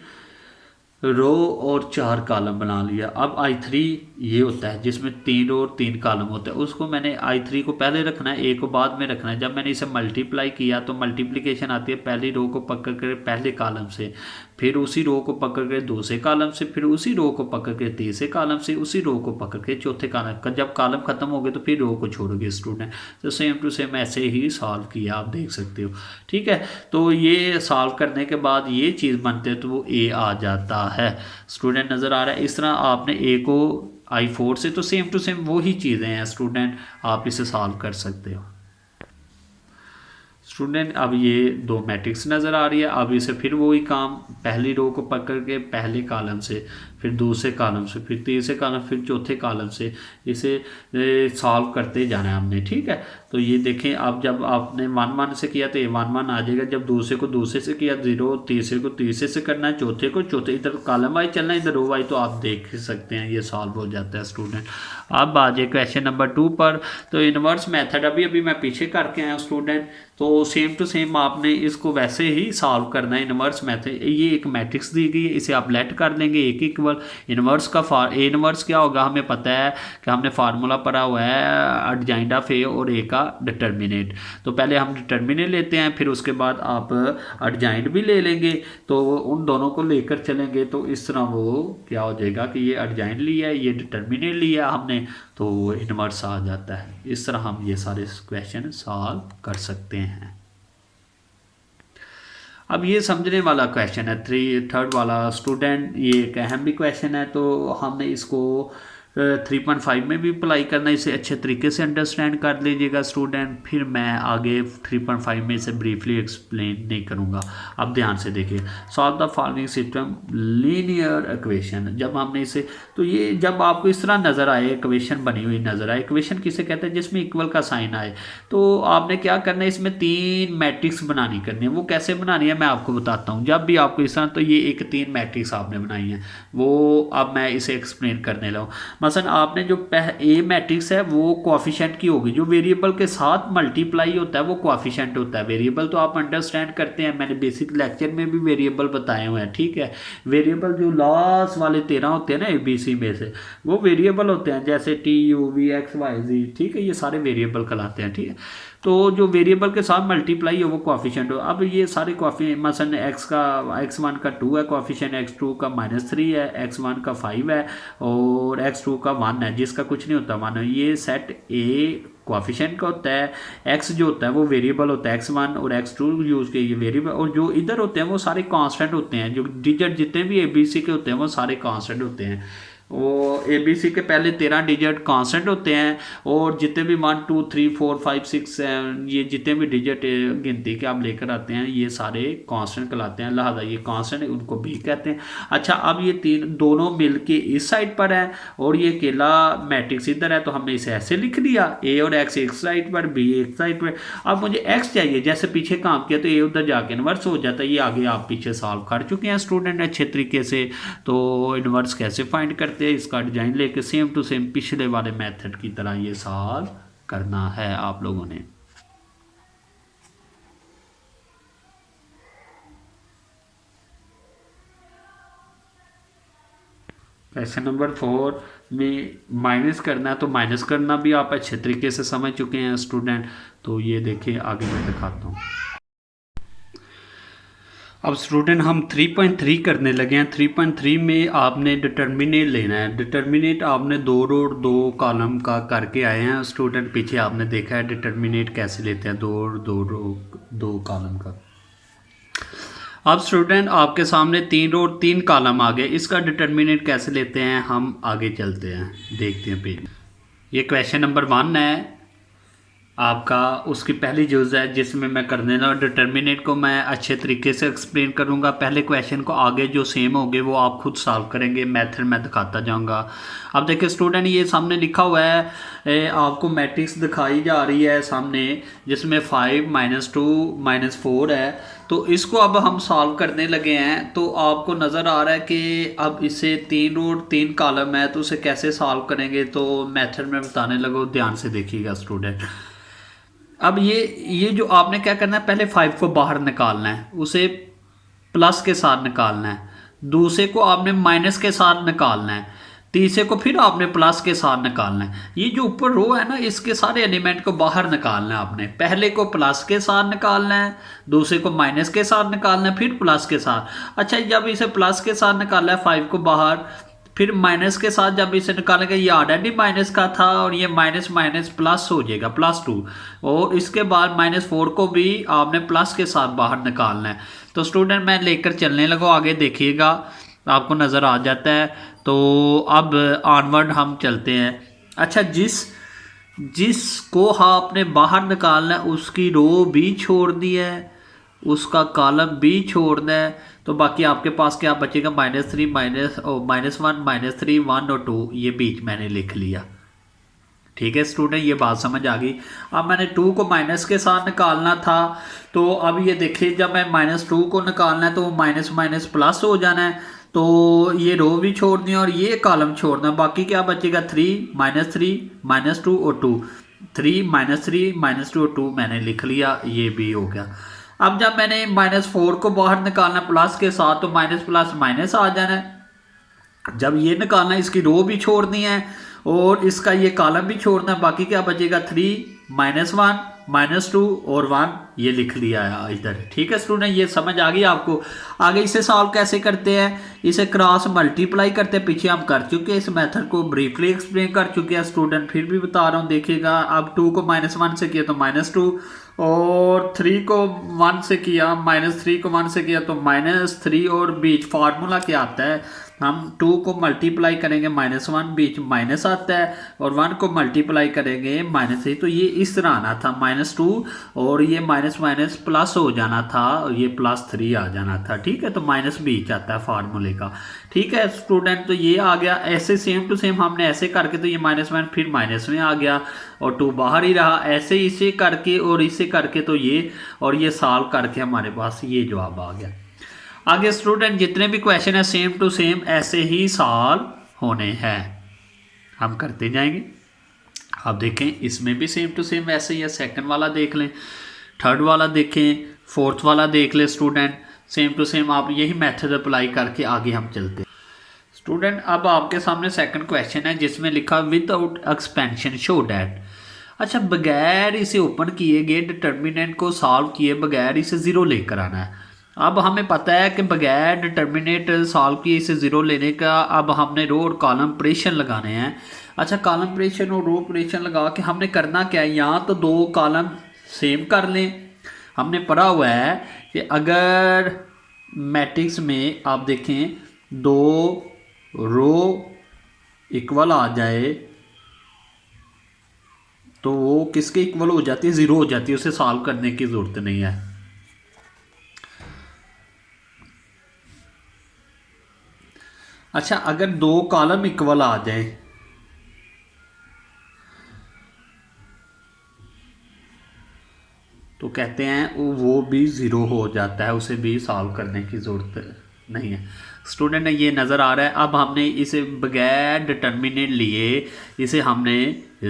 रो और 4 कॉलम बना लिया। अब I3 ये होता है जिसमें 3 रो और 3 कॉलम होता है, उसको मैंने I3 को पहले रखना है, A को बाद में रखना है। जब मैंने इसे मल्टीप्लाई किया तो मल्टीप्लिकेशन आती है पहली रो को पकड़ कर पहले कॉलम से, फिर उसी रो को पकड़ के दूसरे कॉलम से, फिर उसी रो को पकड़ के तीसरे कॉलम से, उसी रो को पकड़ के चौथे कॉलम का, जब कॉलम खत्म हो गए तो फिर रो को छोड़ोगे स्टूडेंट। तो सेम टू सेम ऐसे ही सॉल्व किया, आप देख सकते हो। ठीक है, तो ये सॉल्व करने के बाद ये चीज़ बनते हैं तो वो ए आ जाता है। स्टूडेंट नज़र आ रहा है? इस तरह आपने ए को I4 से, तो सेम टू सेम वही चीज़ें हैं स्टूडेंट, आप इसे सॉल्व कर सकते हो। स्टूडेंट अब ये दो मैट्रिक्स नज़र आ रही है, अब इसे फिर वही काम, पहली रो को पकड़ के पहले कॉलम से, फिर दूसरे कॉलम से, फिर तीसरे कॉलम, फिर चौथे कॉलम से इसे सॉल्व करते जाना है हमने। ठीक है, तो ये देखें, अब जब आपने 1 1 से किया तो ये 1 1 आ जाएगा, जब दूसरे को दूसरे से किया 0, तीसरे को तीसरे से करना है, चौथे को चौथे, इधर कॉलम वाइज चलना है, इधर रो वाइज, तो आप देख सकते हैं ये सॉल्व हो जाता है स्टूडेंट। अब आ जाए क्वेश्चन नंबर 2 पर। तो इन्वर्स मेथड अभी मैं पीछे करके आया स्टूडेंट, तो सेम टू सेम आपने इसको वैसे ही सॉल्व करना है। इन्वर्स मेथड, ये एक मैट्रिक्स दी गई है, इसे आप लेट कर देंगे एक इक्वल इन्वर्स का ए इन्वर्स क्या होगा हमें पता है कि हमने फार्मूला पढ़ा हुआ है एडजॉइंट ऑफ ए और ए का डिटर्मिनेट। तो पहले हम डिटर्मिनेट लेते हैं, फिर उसके बाद आप एडजॉइंट भी ले लेंगे, तो उन दोनों को लेकर चलेंगे, तो इस तरह वो क्या हो जाएगा कि ये एडजॉइंट लिया है, ये डिटर्मिनेट लिया हमने, तो इन्वर्स आ जाता है। इस तरह हम ये सारे क्वेश्चन सॉल्व कर सकते हैं। अब ये समझने वाला क्वेश्चन है थर्ड वाला स्टूडेंट, ये एक अहम भी क्वेश्चन है, तो हमने इसको 3.5 में भी अप्लाई करना, इसे अच्छे तरीके से अंडरस्टैंड कर लीजिएगा स्टूडेंट। फिर मैं आगे 3.5 में इसे ब्रीफली एक्सप्लेन नहीं करूँगा। अब ध्यान से देखिए, solve the following system linear equation. जब हमने इसे, तो ये जब आपको इस तरह नज़र आए, इक्वेशन बनी हुई नज़र आए, इक्वेशन किसे कहते हैं जिसमें इक्वल का साइन आए, तो आपने क्या करना है, इसमें 3 मैट्रिक्स बनानी करनी है। वो कैसे बनानी है मैं आपको बताता हूँ। जब भी आपको इस तरह, तो ये एक 3 मैट्रिक्स आपने बनाई है, वो अब मैं इसे एक्सप्लेन करने लगा। मसलन आपने जो ए मैट्रिक्स है वो कोएफिशिएंट की होगी, जो वेरिएबल के साथ मल्टीप्लाई होता है वो कोएफिशिएंट होता है। वेरिएबल तो आप अंडरस्टैंड करते हैं, मैंने बेसिक लेक्चर में भी वेरिएबल बताए हुए हैं। ठीक है, वेरिएबल जो लास्ट वाले 13 होते हैं ना ABC में से, वो वेरिएबल होते हैं, जैसे TUV XYZ। ठीक है, ये सारे वेरिएबल कहलाते हैं। ठीक है, तो जो वेरिएबल के साथ मल्टीप्लाई हो वो कोएफिशिएंट हो। अब ये सारे कोएफिशिएंट, मसलन x1 का 2 है कोएफिशिएंट, x2 का -3 है, x1 का 5 है और x2 का 1 है, जिसका कुछ नहीं होता 1 है। ये सेट ए कोएफिशिएंट का होता है, x जो होता है वो वेरिएबल होता है, x1 और x2 यूज़ के ये वेरिएबल, और जो इधर होते हैं वो सारे कांस्टेंट होते हैं। जो डिजिट जितने भी ABC के होते हैं वो सारे कांस्टेंट होते हैं। वो ABC के पहले 13 डिजिट कांस्टेंट होते हैं, और जितने भी 1 2 3 4 5 6 7 ये जितने भी डिजिट गिनती के आप लेकर आते हैं ये सारे कांस्टेंट कहलाते हैं, लिहाजा ये कांस्टेंट उनको भी कहते हैं। अच्छा, अब ये तीन दोनों मिल के इस साइड पर है और ये अकेला मैट्रिक्स इधर है, तो हमने इसे ऐसे लिख दिया, A और X एक साइड पर, B एक साइड पर। अब मुझे X चाहिए, जैसे पीछे काम किया तो A उधर जाके इन्वर्स हो जाता है। ये आगे आप पीछे सॉल्व कर चुके हैं स्टूडेंट अच्छे तरीके से। तो इन्वर्स कैसे फाइंड करते हैं, इसका डिजाइन लेके सेम टू सेम पिछले वाले मेथड की तरह ये सॉल्व करना है आप लोगों ने। क्वेश्चन नंबर 4 में माइनस करना है, तो माइनस करना भी आप अच्छे तरीके से समझ चुके हैं स्टूडेंट। तो ये देखिए आगे मैं दिखाता हूँ। अब स्टूडेंट हम 3.3 करने लगे हैं। 3.3 में आपने डिटर्मिनेट लेना है। डिटर्मिनेट आपने 2 रो 2 कॉलम का करके आए हैं स्टूडेंट, पीछे आपने देखा है डिटर्मिनेट कैसे लेते हैं, 2 रो 2 कॉलम का। अब स्टूडेंट आपके सामने 3 रो 3 कॉलम आ गए, इसका डिटर्मिनेट कैसे लेते हैं हम आगे चलते हैं, देखते हैं पेज। ये क्वेश्चन नंबर 1 है आपका, उसकी पहली यूज़ है जिसमें मैं करने लगा। डिटर्मिनेट को मैं अच्छे तरीके से एक्सप्लेन करूंगा, पहले क्वेश्चन को आगे जो सेम होंगे वो आप खुद सॉल्व करेंगे, मेथड मैं दिखाता जाऊंगा। अब देखिए स्टूडेंट, ये सामने लिखा हुआ है, आपको मैट्रिक्स दिखाई जा रही है सामने, जिसमें 5 -2 -4 है। तो इसको अब हम सॉल्व करने लगे हैं, तो आपको नज़र आ रहा है कि अब इसे 3 रो 3 कॉलम है, तो उसे कैसे सॉल्व करेंगे, तो मेथड में बताने लगो, ध्यान से देखिएगा स्टूडेंट। अब ये जो आपने क्या करना है, पहले 5 को बाहर निकालना है, उसे प्लस के साथ निकालना है, दूसरे को आपने माइनस के साथ निकालना है, तीसरे को फिर आपने प्लस के साथ निकालना है। ये जो ऊपर रो है ना, इसके सारे एलिमेंट को बाहर निकालना है आपने। पहले को प्लस के साथ निकालना है, दूसरे को माइनस के साथ निकालना है, फिर प्लस के साथ। अच्छा, जब इसे प्लस के साथ निकाला है 5 को बाहर, फिर माइनस के साथ जब इसे निकालेंगे, ये ऑलरेडी माइनस का था और ये माइनस माइनस प्लस हो जाएगा, +2। और इसके बाद -4 को भी आपने प्लस के साथ बाहर निकालना है। तो स्टूडेंट मैं लेकर चलने लगा, आगे देखिएगा आपको नज़र आ जाता है। तो अब ऑनवर्ड हम चलते हैं। अच्छा, जिसको आपने बाहर निकालना है उसकी रो भी छोड़ दी है, उसका कॉलम भी छोड़ना है। तो बाकी आपके पास क्या बचेगा, -3 -1 -3 1 और 2, ये बीच मैंने लिख लिया। ठीक है स्टूडेंट, ये बात समझ आ गई। अब मैंने 2 को माइनस के साथ निकालना था, तो अब ये देखिए जब मैं -2 को निकालना है तो माइनस माइनस प्लस हो जाना है। तो ये रो भी छोड़नी है और ये कॉलम छोड़ना है। बाकी क्या बचेगा, 3 -2 और 2। 3 -2 और 2 मैंने लिख लिया, ये भी हो गया। अब जब मैंने -4 को बाहर निकालना प्लस के साथ, तो माइनस प्लस माइनस आ जाना है। जब ये निकालना है, इसकी रो भी छोड़नी है और इसका ये कॉलम भी छोड़ना है। बाकी क्या बचेगा, 3 -1 -2 और 1, ये लिख लिया है इधर। ठीक है स्टूडेंट, ये समझ आ गई आपको। आगे इसे सॉल्व कैसे करते हैं, इसे क्रॉस मल्टीप्लाई करते हैं। पीछे हम कर चुके हैं, इस मेथड को ब्रीफली एक्सप्लेन कर चुके हैं स्टूडेंट, फिर भी बता रहा हूँ देखिएगा। अब 2 को -1 से किया तो -2, और 3 को 1 से किया, -3 को 1 से किया तो -3, और बीच फार्मूला क्या आता है, हम 2 को मल्टीप्लाई करेंगे -1, बीच माइनस आता है, और 1 को मल्टीप्लाई करेंगे -3। तो ये इस तरह आना था -2, और ये माइनस माइनस प्लस हो जाना था, और ये +3 आ जाना था। ठीक है, तो माइनस बीच आता है फार्मूले का। ठीक है स्टूडेंट, तो ये आ गया। ऐसे सेम टू सेम हमने ऐसे करके, तो ये -1 फिर माइनस में आ गया और 2 बाहर ही रहा। ऐसे इसे करके और इसे करके, तो ये और ये सॉल्व करके हमारे पास ये जवाब आ गया। आगे स्टूडेंट जितने भी क्वेश्चन है सेम टू सेम ऐसे ही सॉल्व होने हैं, हम करते जाएंगे। आप देखें इसमें भी सेम टू सेम ऐसे ही है। सेकंड वाला देख लें, थर्ड वाला देखें, फोर्थ वाला देख लें स्टूडेंट, सेम टू सेम आप यही मेथड अप्लाई करके आगे हम चलते हैं। स्टूडेंट अब आपके सामने सेकंड क्वेश्चन है जिसमें लिखा विदाउट एक्सपेंशन शो डैट। अच्छा, बगैर इसे ओपन किए गए डिटर्मिनेंट को सॉल्व किए बगैर इसे ज़ीरो लेकर आना है। अब हमें पता है कि बगैर डिटर्मिनेट सॉल्व किए इसे ज़ीरो लेने का अब हमने रो और कॉलम ऑपरेशन लगाने हैं। अच्छा, कॉलम ऑपरेशन और रो ऑपरेशन लगा के हमने करना क्या है, यहाँ तो 2 कॉलम सेम कर लें। हमने पढ़ा हुआ है कि अगर मैट्रिक्स में आप देखें 2 रो इक्वल आ जाए तो वो किसके इक्वल हो जाती है, 0 हो जाती है, उसे सॉल्व करने की ज़रूरत नहीं है। अच्छा, अगर 2 कॉलम इक्वल आ जाए तो कहते हैं वो भी 0 हो जाता है, उसे भी सॉल्व करने की ज़रूरत नहीं है। स्टूडेंट ये नज़र आ रहा है। अब हमने इसे बगैर डिटर्मिनेंट लिए इसे हमने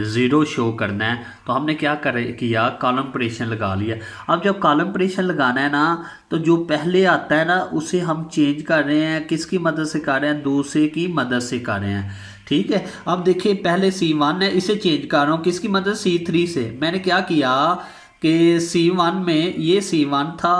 0 शो करना है, तो हमने क्या किया, कॉलम ऑपरेशन लगा लिया। अब जब कॉलम ऑपरेशन लगाना है ना, तो जो पहले आता है ना उसे हम चेंज कर रहे हैं, किसकी मदद से कर रहे हैं, दूसरे की मदद से कर रहे हैं। ठीक है, अब देखिए पहले C1 है, इसे चेंज कर रहा हूँ किसकी मदद, C3 से। मैंने क्या किया कि C1 में ये C1 था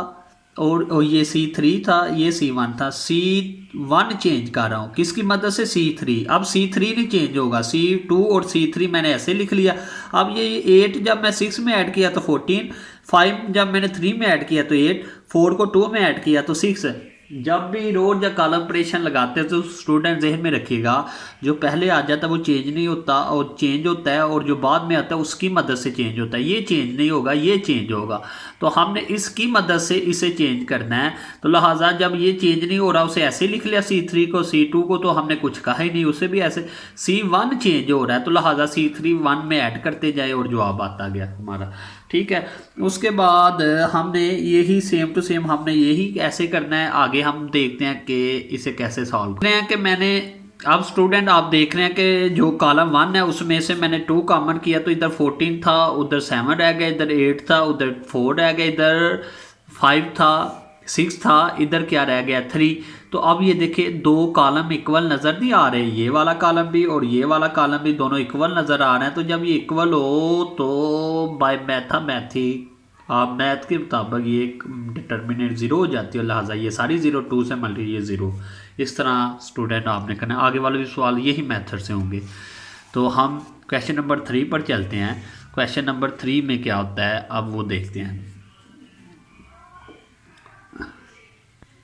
और ये C3 था, ये C1 था, C1 चेंज कर रहा हूँ किसकी मदद से, C3। अब C3 नहीं चेंज होगा, C2 और C3 मैंने ऐसे लिख लिया। अब ये 8 जब मैं 6 में ऐड किया तो 14, 5 जब मैंने 3 में ऐड किया तो 8, 4 को 2 में ऐड किया तो 6। जब भी रोज या कॉलम ऑपरेशन लगाते हैं तो स्टूडेंट जहन में रखिएगा, जो पहले आ जाता है वो चेंज नहीं होता और चेंज होता है, और जो बाद में आता है उसकी मदद से चेंज होता है। ये चेंज नहीं होगा, ये चेंज होगा। तो हमने इसकी मदद से इसे चेंज करना है। तो लिहाजा जब ये चेंज नहीं हो रहा उसे ऐसे लिख लिया, C3 को, C2 को तो हमने कुछ कहा ही नहीं, उसे भी ऐसे। C1 चेंज हो रहा है तो लिहाजा C3 1 में ऐड करते जाए और जवाब आता गया हमारा। ठीक है, उसके बाद हमने यही सेम टू सेम हमने यही ऐसे करना है। आगे हम देखते हैं कि इसे कैसे सॉल्व करते हैं। कि मैंने अब स्टूडेंट आप देख रहे हैं कि जो कॉलम 1 है उसमें से मैंने 2 कॉमन किया, तो इधर 14 था, उधर 7 रह गया, इधर 8 था, उधर 4 रह गया, इधर 5 था, 6 था, इधर क्या रह गया, 3। तो अब ये देखिए दो कॉलम इक्वल नज़र नहीं आ रहे, ये वाला कॉलम भी और ये वाला कॉलम भी दोनों इक्वल नज़र आ रहे हैं। तो जब ये इक्वल हो तो बाय मैथमेटिक आप मैथ के मुताबिक ये डिटर्मिनेंट ज़ीरो हो जाती है, लिहाजा ये सारी ज़ीरो, 2 से मल्टी ये ज़ीरो। इस तरह स्टूडेंट आपने करना, आगे वाले भी सवाल यही मेथड से होंगे। तो हम क्वेश्चन नंबर 3 पर चलते हैं। क्वेश्चन नंबर 3 में क्या होता है अब वो देखते हैं।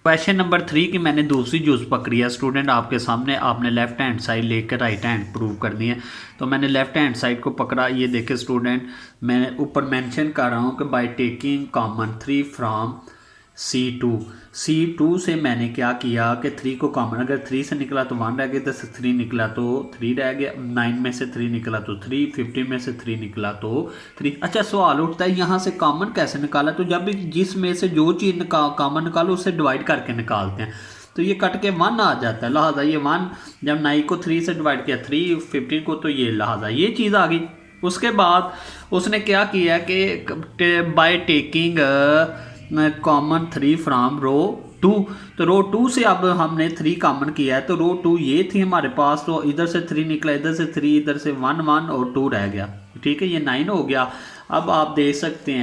क्वेश्चन नंबर 3 की मैंने दूसरी जूस पकड़ी है स्टूडेंट आपके सामने, आपने लेफ्ट हैंड साइड लेकर राइट हैंड प्रूव करनी है। तो मैंने लेफ्ट हैंड साइड को पकड़ा, ये देखे स्टूडेंट मैं ऊपर मेंशन कर रहा हूँ कि by taking common 3 from C2 से मैंने क्या किया कि 3 को कॉमन, अगर 3 से निकला तो 1 रह गया, 10 से 3 निकला तो 3 रह गया, 9 में से 3 निकला तो 3, 15 में से 3 निकला तो 3। अच्छा सवाल उठता है यहाँ से कॉमन कैसे निकाला, तो जब भी जिस में से जो चीज़ कॉमन निकालो उससे डिवाइड करके निकालते हैं, तो ये कट के 1 आ जाता है। लिहाजा ये 1 जब 9 को 3 से डिवाइड किया 3, 15 को, तो ये लिहाजा ये चीज़ आ गई। उसके बाद उसने क्या किया कि बाय टेकिंग कॉमन 3 फ्राम रो 2, तो रो 2 से अब हमने 3 कॉमन किया है, तो रो 2 ये थी हमारे पास, तो इधर से 3 निकला, इधर से 3, इधर से 1 1 और 2 रह गया। ठीक है, ये 9 हो गया। अब आप देख सकते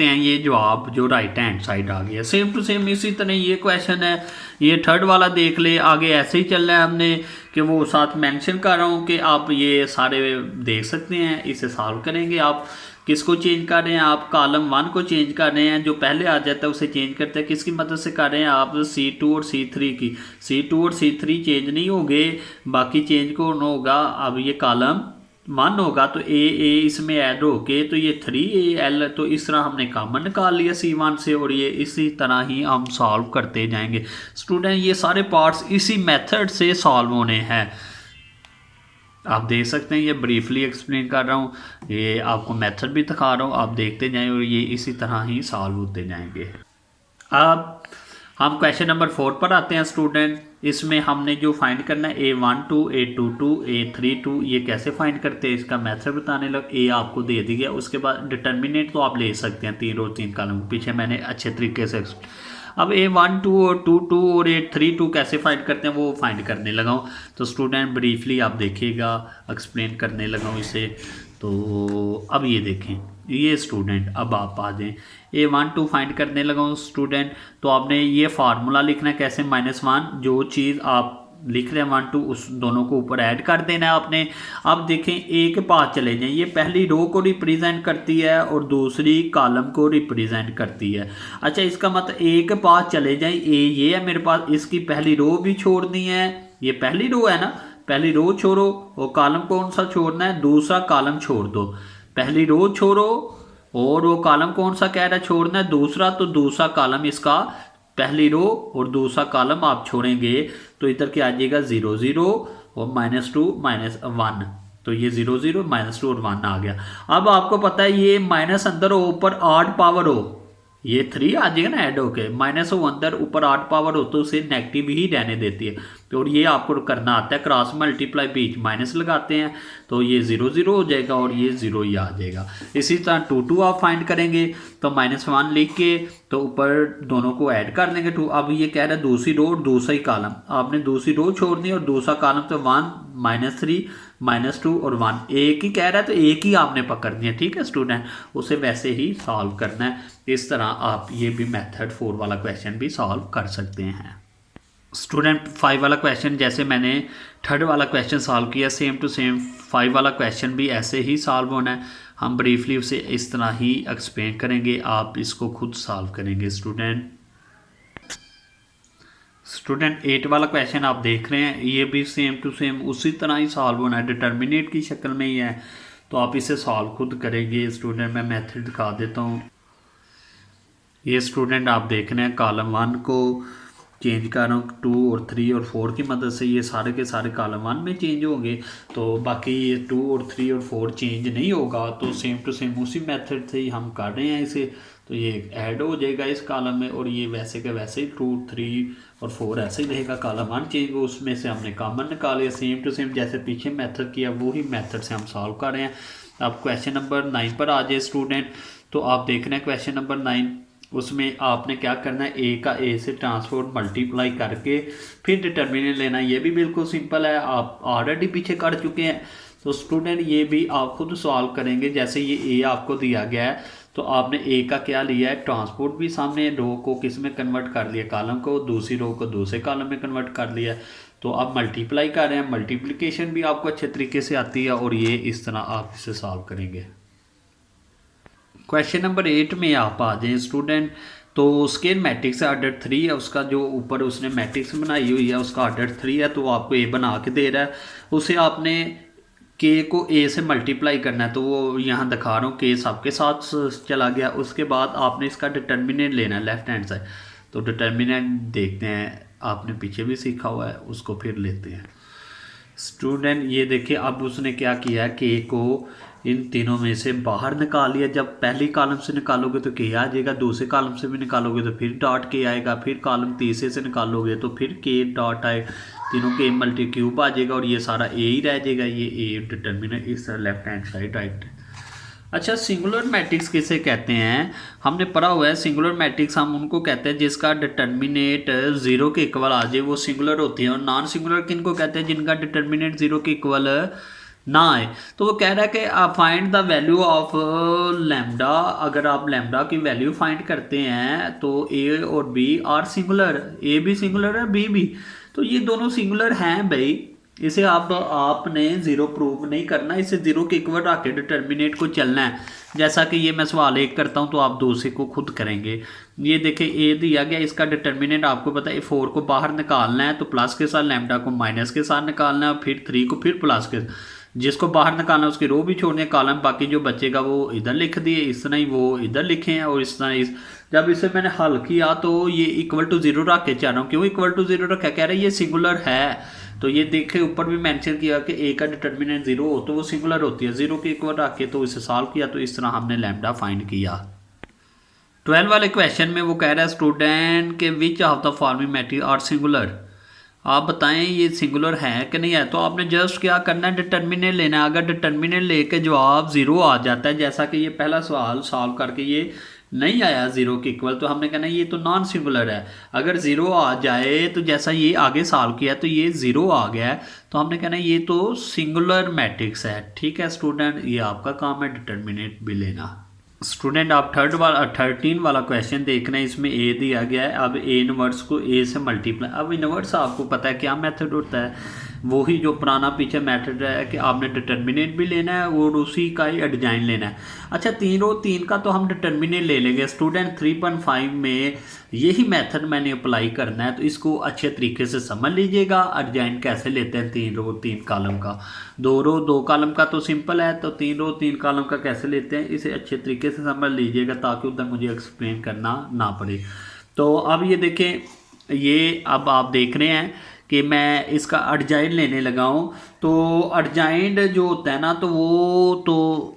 हैं ये जवाब जो राइट हैंड साइड आ गया, सेम टू सेम इसी तरह ये क्वेश्चन है। ये थर्ड वाला देख ले, आगे ऐसे ही चल रहा है हमने कि वो साथ मेंशन कर रहा हूँ कि आप ये सारे देख सकते हैं, इसे सॉल्व करेंगे। आप किसको चेंज कर रहे हैं, आप कॉलम 1 को चेंज कर रहे हैं, जो पहले आ जाता है उसे चेंज करते हैं। किसकी मदद से कर रहे हैं आप, C2 और C3 की। C2 और C3 चेंज नहीं होंगे, बाकी चेंज कौन होगा, अब ये कॉलम 1 होगा तो ए इसमें ऐड होके तो ये 3AL, तो इस तरह हमने कॉमन निकाल लिया C1 से, और ये इसी तरह ही हम सॉल्व करते जाएंगे। स्टूडेंट ये सारे पार्ट्स इसी मेथड से सॉल्व होने हैं। आप देख सकते हैं ये ब्रीफली एक्सप्लेन कर रहा हूँ, ये आपको मेथड भी दिखा रहा हूँ, आप देखते जाएं और ये इसी तरह ही सॉल्व होते जाएंगे। अब हम क्वेश्चन नंबर 4 पर आते हैं स्टूडेंट। इसमें हमने जो फाइंड करना है A12, A22, A32, ये कैसे फाइंड करते हैं इसका मेथड बताने लग। ए आपको दे दी गया, उसके बाद डिटर्मिनेंट तो आप ले सकते हैं 3 रो 3 कॉलम, पीछे मैंने अच्छे तरीके से। अब A12 और 22 और A32 कैसे फाइंड करते हैं वो फाइंड करने लगा हूँ। तो स्टूडेंट ब्रीफली आप देखिएगा, एक्सप्लेन करने लगा हूँ इसे। तो अब ये देखें, ये स्टूडेंट अब आप आ जाएँ, A12 फाइंड करने लगा हूँ स्टूडेंट। तो आपने ये फार्मूला लिखना है कैसे, -1, जो चीज़ आप लिख रहे हैं 1 2 उस दोनों को ऊपर ऐड कर देना है आपने। अब देखें ए के पास चले जाएं, ये पहली रो को रिप्रेजेंट करती है और दूसरी कॉलम को रिप्रेजेंट करती है। अच्छा इसका मतलब ए के पास चले जाएं, ए ये है मेरे पास, इसकी पहली रो भी छोड़नी है, ये पहली रो है ना, पहली रो छोड़ो, और कॉलम कौन सा छोड़ना है, दूसरा कॉलम छोड़ दो। पहली रो छोड़ो और वो कॉलम कौन सा कह रहा है छोड़ना है, दूसरा, तो दूसरा कॉलम इसका, पहली रो और दूसरा कॉलम आप छोड़ेंगे तो इधर क्या आ जाएगा 0 0 और -2 -1, तो ये 0 0 -2 और 1 आ गया। अब आपको पता है ये माइनस अंदर हो ऊपर 8 पावर हो, ये 3 आ जाएगा ना ऐड होके, माइनस हो अंदर ऊपर 8 पावर हो तो उसे नेगेटिव ही रहने देती है। और ये आपको करना आता है, क्रॉस मल्टीप्लाई बीच माइनस लगाते हैं तो ये 0 0 हो जाएगा और ये 0 ही आ जाएगा। इसी तरह 2 2 आप फाइंड करेंगे तो -1 लिख के तो ऊपर दोनों को ऐड कर लेंगे 2। अब ये कह रहा है दूसरी रो और दूसरा ही कॉलम, आपने दूसरी रो छोड़नी है और दूसरा कॉलम, तो 1 -3 -2 और 1, एक ही कह रहा है तो एक ही आपने पकड़नी है। ठीक है स्टूडेंट, उसे वैसे ही सॉल्व करना है। इस तरह आप ये भी मेथड 4 वाला क्वेश्चन भी सॉल्व कर सकते हैं। स्टूडेंट 5 वाला क्वेश्चन जैसे मैंने थर्ड वाला क्वेश्चन सॉल्व किया, सेम टू सेम 5 वाला क्वेश्चन भी ऐसे ही सॉल्व होना है। हम ब्रीफली उसे इस तरह ही एक्सप्लेन करेंगे, आप इसको खुद सॉल्व करेंगे। स्टूडेंट 8 वाला क्वेश्चन आप देख रहे हैं, ये भी सेम टू सेम उसी तरह ही सॉल्व होना है, डिटर्मिनेट की शक्ल में ही है, तो आप इसे सॉल्व खुद करेंगे। स्टूडेंट मैं मेथड दिखा देता हूँ। ये स्टूडेंट आप देख रहे हैं कॉलम 1 को चेंज कर रहा हूँ 2 और 3 और 4 की मदद से, ये सारे के सारे कॉलम 1 में चेंज होंगे, तो बाकी ये 2 और 3 और 4 चेंज नहीं होगा। तो सेम टू सेम उसी मेथड से ही हम कर रहे हैं इसे, तो ये ऐड हो जाएगा इस कॉलम में, और ये वैसे के वैसे ही 2 3 और 4 ऐसे ही रहेगा। कॉलम 1 चेंज हो, उसमें से हमने कॉमन निकाले, सेम टू सेम जैसे पीछे मेथड किया वही मेथड से हम सॉल्व कर रहे हैं। अब क्वेश्चन नंबर 9 पर आ जाए स्टूडेंट। तो आप देख रहे हैं क्वेश्चन नंबर 9, उसमें आपने क्या करना है, ए का ए से ट्रांसपोर्ट मल्टीप्लाई करके फिर डिटर्मिनेंट लेना। ये भी बिल्कुल सिंपल है, आप ऑलरेडी पीछे कर चुके हैं। तो स्टूडेंट ये भी आप खुद सॉल्व करेंगे। जैसे ये ए आपको दिया गया है तो आपने ए का क्या लिया है, ट्रांसपोर्ट भी सामने रो को किस में कन्वर्ट कर लिया, कॉलम को, दूसरी रो को दूसरे कॉलम में कन्वर्ट कर लिया। तो आप मल्टीप्लाई कर रहे हैं, मल्टीप्लिकेशन भी आपको अच्छे तरीके से आती है और ये इस तरह आप इसे सॉल्व करेंगे। क्वेश्चन नंबर 8 में आप आ जाएं स्टूडेंट। तो स्केल मैट्रिक्स है, ऑर्डर 3 है उसका, जो ऊपर उसने मैट्रिक्स बनाई हुई है उसका ऑर्डर 3 है। तो आपको ए बना के दे रहा है, उसे आपने के को ए से मल्टीप्लाई करना है। तो वो यहाँ दिखा रहा हूँ के सबके साथ चला गया। उसके बाद आपने इसका डिटर्मिनेंट लेना है लेफ्ट हैंड साइड। तो डिटर्मिनेंट देखते हैं, आपने पीछे भी सीखा हुआ है, उसको फिर लेते हैं स्टूडेंट। ये देखिए अब उसने क्या किया है, के को इन तीनों में से बाहर निकाल लिया। जब पहली कॉलम से निकालोगे तो के आ जाएगा, दूसरे कॉलम से भी निकालोगे तो फिर डॉट के आएगा, फिर कॉलम तीसरे से निकालोगे तो फिर के डॉट आए, तीनों के मल्टी क्यूब आ जाएगा और ये सारा ए ही रह जाएगा। ये ए डिटर्मिनेंट इस लेफ्ट हैंड साइड राइट। अच्छा, सिंगुलर मैट्रिक्स किसे कहते हैं, हमने पढ़ा हुआ है सिंगुलर मैट्रिक्स हम उनको कहते हैं जिसका डिटर्मिनेट जीरो के इक्वल आ जाए, वो सिंगुलर होती है। और नॉन सिंगुलर किन को कहते हैं, जिनका डिटर्मिनेट जीरो के इक्वल ना आए। तो वो कह रहा है कि find the value of lambda. अगर आप लैम्डा की वैल्यू फाइंड करते हैं तो ए और बी आर सिंगुलर, ए भी सिंगुलर है बी भी, तो ये दोनों सिंगुलर हैं भाई। इसे आपने ज़ीरो प्रूव नहीं करना, इसे ज़ीरो के इक्वल रख के डिटर्मिनेट को चलना है। जैसा कि ये मैं सवाल एक करता हूँ तो आप दूसरे को खुद करेंगे। ये देखिए ए दिया गया, इसका डिटर्मिनेंट आपको पता है 4 को बाहर निकालना है तो प्लस के साथ, लैम्डा को माइनस के साथ निकालना है और फिर 3 को फिर प्लस के, जिसको बाहर निकालना है उसकी रो भी छोड़नी है, कॉलम बाकी जो बचेगा वो इधर लिख दिए, इस तरह ही वो इधर लिखे हैं। और इस तरह जब इसे मैंने हल किया तो ये इक्वल टू ज़ीरो रख के चाह रहा हूँ। क्यों इक्वल टू ज़ीरो रखा, कह रहे हैं ये सिंगुलर है। तो ये देखे ऊपर भी मेंशन किया कि ए का डिटर्मिनेंट जीरो हो तो वो सिंगुलर होती है, जीरो के इक्वल रख के तो इसे सॉल्व किया। तो इस तरह हमने लैम्डा फाइंड किया। 12 वाले क्वेश्चन में वो कह रहा है स्टूडेंट के which of the following matrix are singular. आप बताएं ये सिंगुलर है कि नहीं है। तो आपने जस्ट क्या करना है, डिटर्मिनेंट लेना है। अगर डिटर्मिनेंट लेके जवाब ज़ीरो आ जाता है, जैसा कि ये पहला सवाल सॉल्व करके ये नहीं आया ज़ीरो के इक्वल, तो हमने कहना ये तो नॉन सिंगुलर है। अगर ज़ीरो आ जाए तो जैसा ये आगे सॉल्व किया तो ये ज़ीरो आ गया है, तो हमने कहना ये तो सिंगुलर मैट्रिक्स है। ठीक है स्टूडेंट, ये आपका काम है डिटर्मिनेंट भी लेना। स्टूडेंट आप 13 वाला क्वेश्चन देख रहे हैं, इसमें ए दिया गया है। अब ए इनवर्स को ए से मल्टीप्लाई, अब इनवर्स आपको पता है क्या मेथड होता है, वही जो पुराना पीछे मेथड है कि आपने डिटर्मिनेंट भी लेना है और उसी का ही एडजाइन लेना है। अच्छा, 3 रो 3 का तो हम डिटर्मिनेंट ले लेंगे स्टूडेंट। 3.5 में यही मेथड मैंने अप्लाई करना है, तो इसको अच्छे तरीके से समझ लीजिएगा। एडजाइन कैसे लेते हैं 3 रो 3 कॉलम का, 2 रो 2 कॉलम का तो सिंपल है, तो 3 रो 3 कॉलम का कैसे लेते हैं इसे अच्छे तरीके से समझ लीजिएगा ताकि उधर मुझे एक्सप्लेन करना ना पड़े। तो अब ये देखें, ये अब आप देख रहे हैं कि मैं इसका एडजाइन लेने लगा हूँ। तो एडजाइंड जो होता है ना, तो वो तो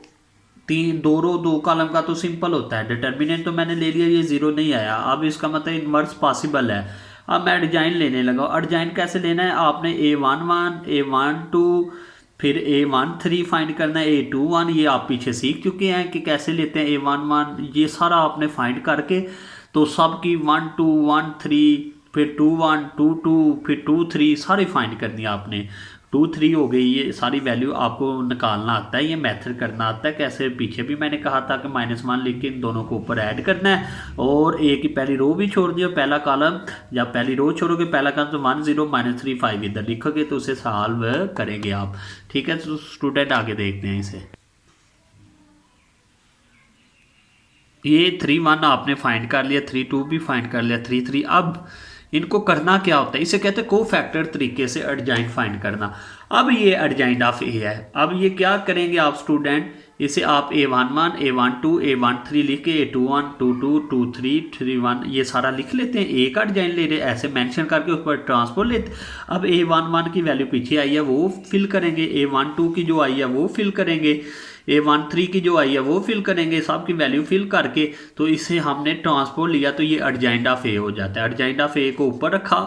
2 रो 2 कॉलम का तो सिंपल होता है। डिटर्मिनेंट तो मैंने ले लिया, ये ज़ीरो नहीं आया। अब इसका मतलब इनवर्स पॉसिबल है। अब मैं एडजाइन लेने लगा। एडजाइन कैसे लेना है, आपने A11 A12 फिर A13 फाइंड करना है, A21 ये आप पीछे सीख चुके हैं कि कैसे लेते हैं। A11 ये सारा आपने फाइंड करके तो सब की 1 2 1 3 फिर 2 1 2 2 फिर 2 3 सारी फाइंड करनी है आपने। 2 3 हो गई, ये सारी वैल्यू आपको निकालना आता है, ये मेथड करना आता है। कैसे, पीछे भी मैंने कहा था कि -1 लिख के इन दोनों को ऊपर ऐड करना है और ए की पहली रो भी छोड़ दिया, पहला कॉलम। जब पहली रो छोड़ोगे पहला कॉलम तो 1 0 -3 5 इधर लिखोगे तो उसे सॉल्व करेंगे आप। ठीक है, तो स्टूडेंट आगे देखते हैं इसे। ये 3 1 आपने फाइंड कर लिया, 3 2 भी फाइंड कर लिया, 3 3। अब इनको करना क्या होता है, इसे कहते हैं को फैक्टर तरीके से एडजाइन फाइंड करना। अब ये एडजाइन ऑफ ए है। अब ये क्या करेंगे आप स्टूडेंट, इसे आप A11 A12 A13 लिख के A21 22 23 31 ये सारा लिख लेते हैं। ए का एडजाइन ले रहे ऐसे मेंशन करके उस पर ट्रांसपोर्ट लेते। अब A11 की वैल्यू पीछे आई है वो फिल करेंगे, A12 की जो आई है वो फिल करेंगे, A13 की जो आई है वो फिल करेंगे, सब की वैल्यू फिल करके तो इसे हमने ट्रांसपोर्ट लिया तो ये एडजाइंड ऑफ ए हो जाता है। एडजाइंड ऑफ ए को ऊपर रखा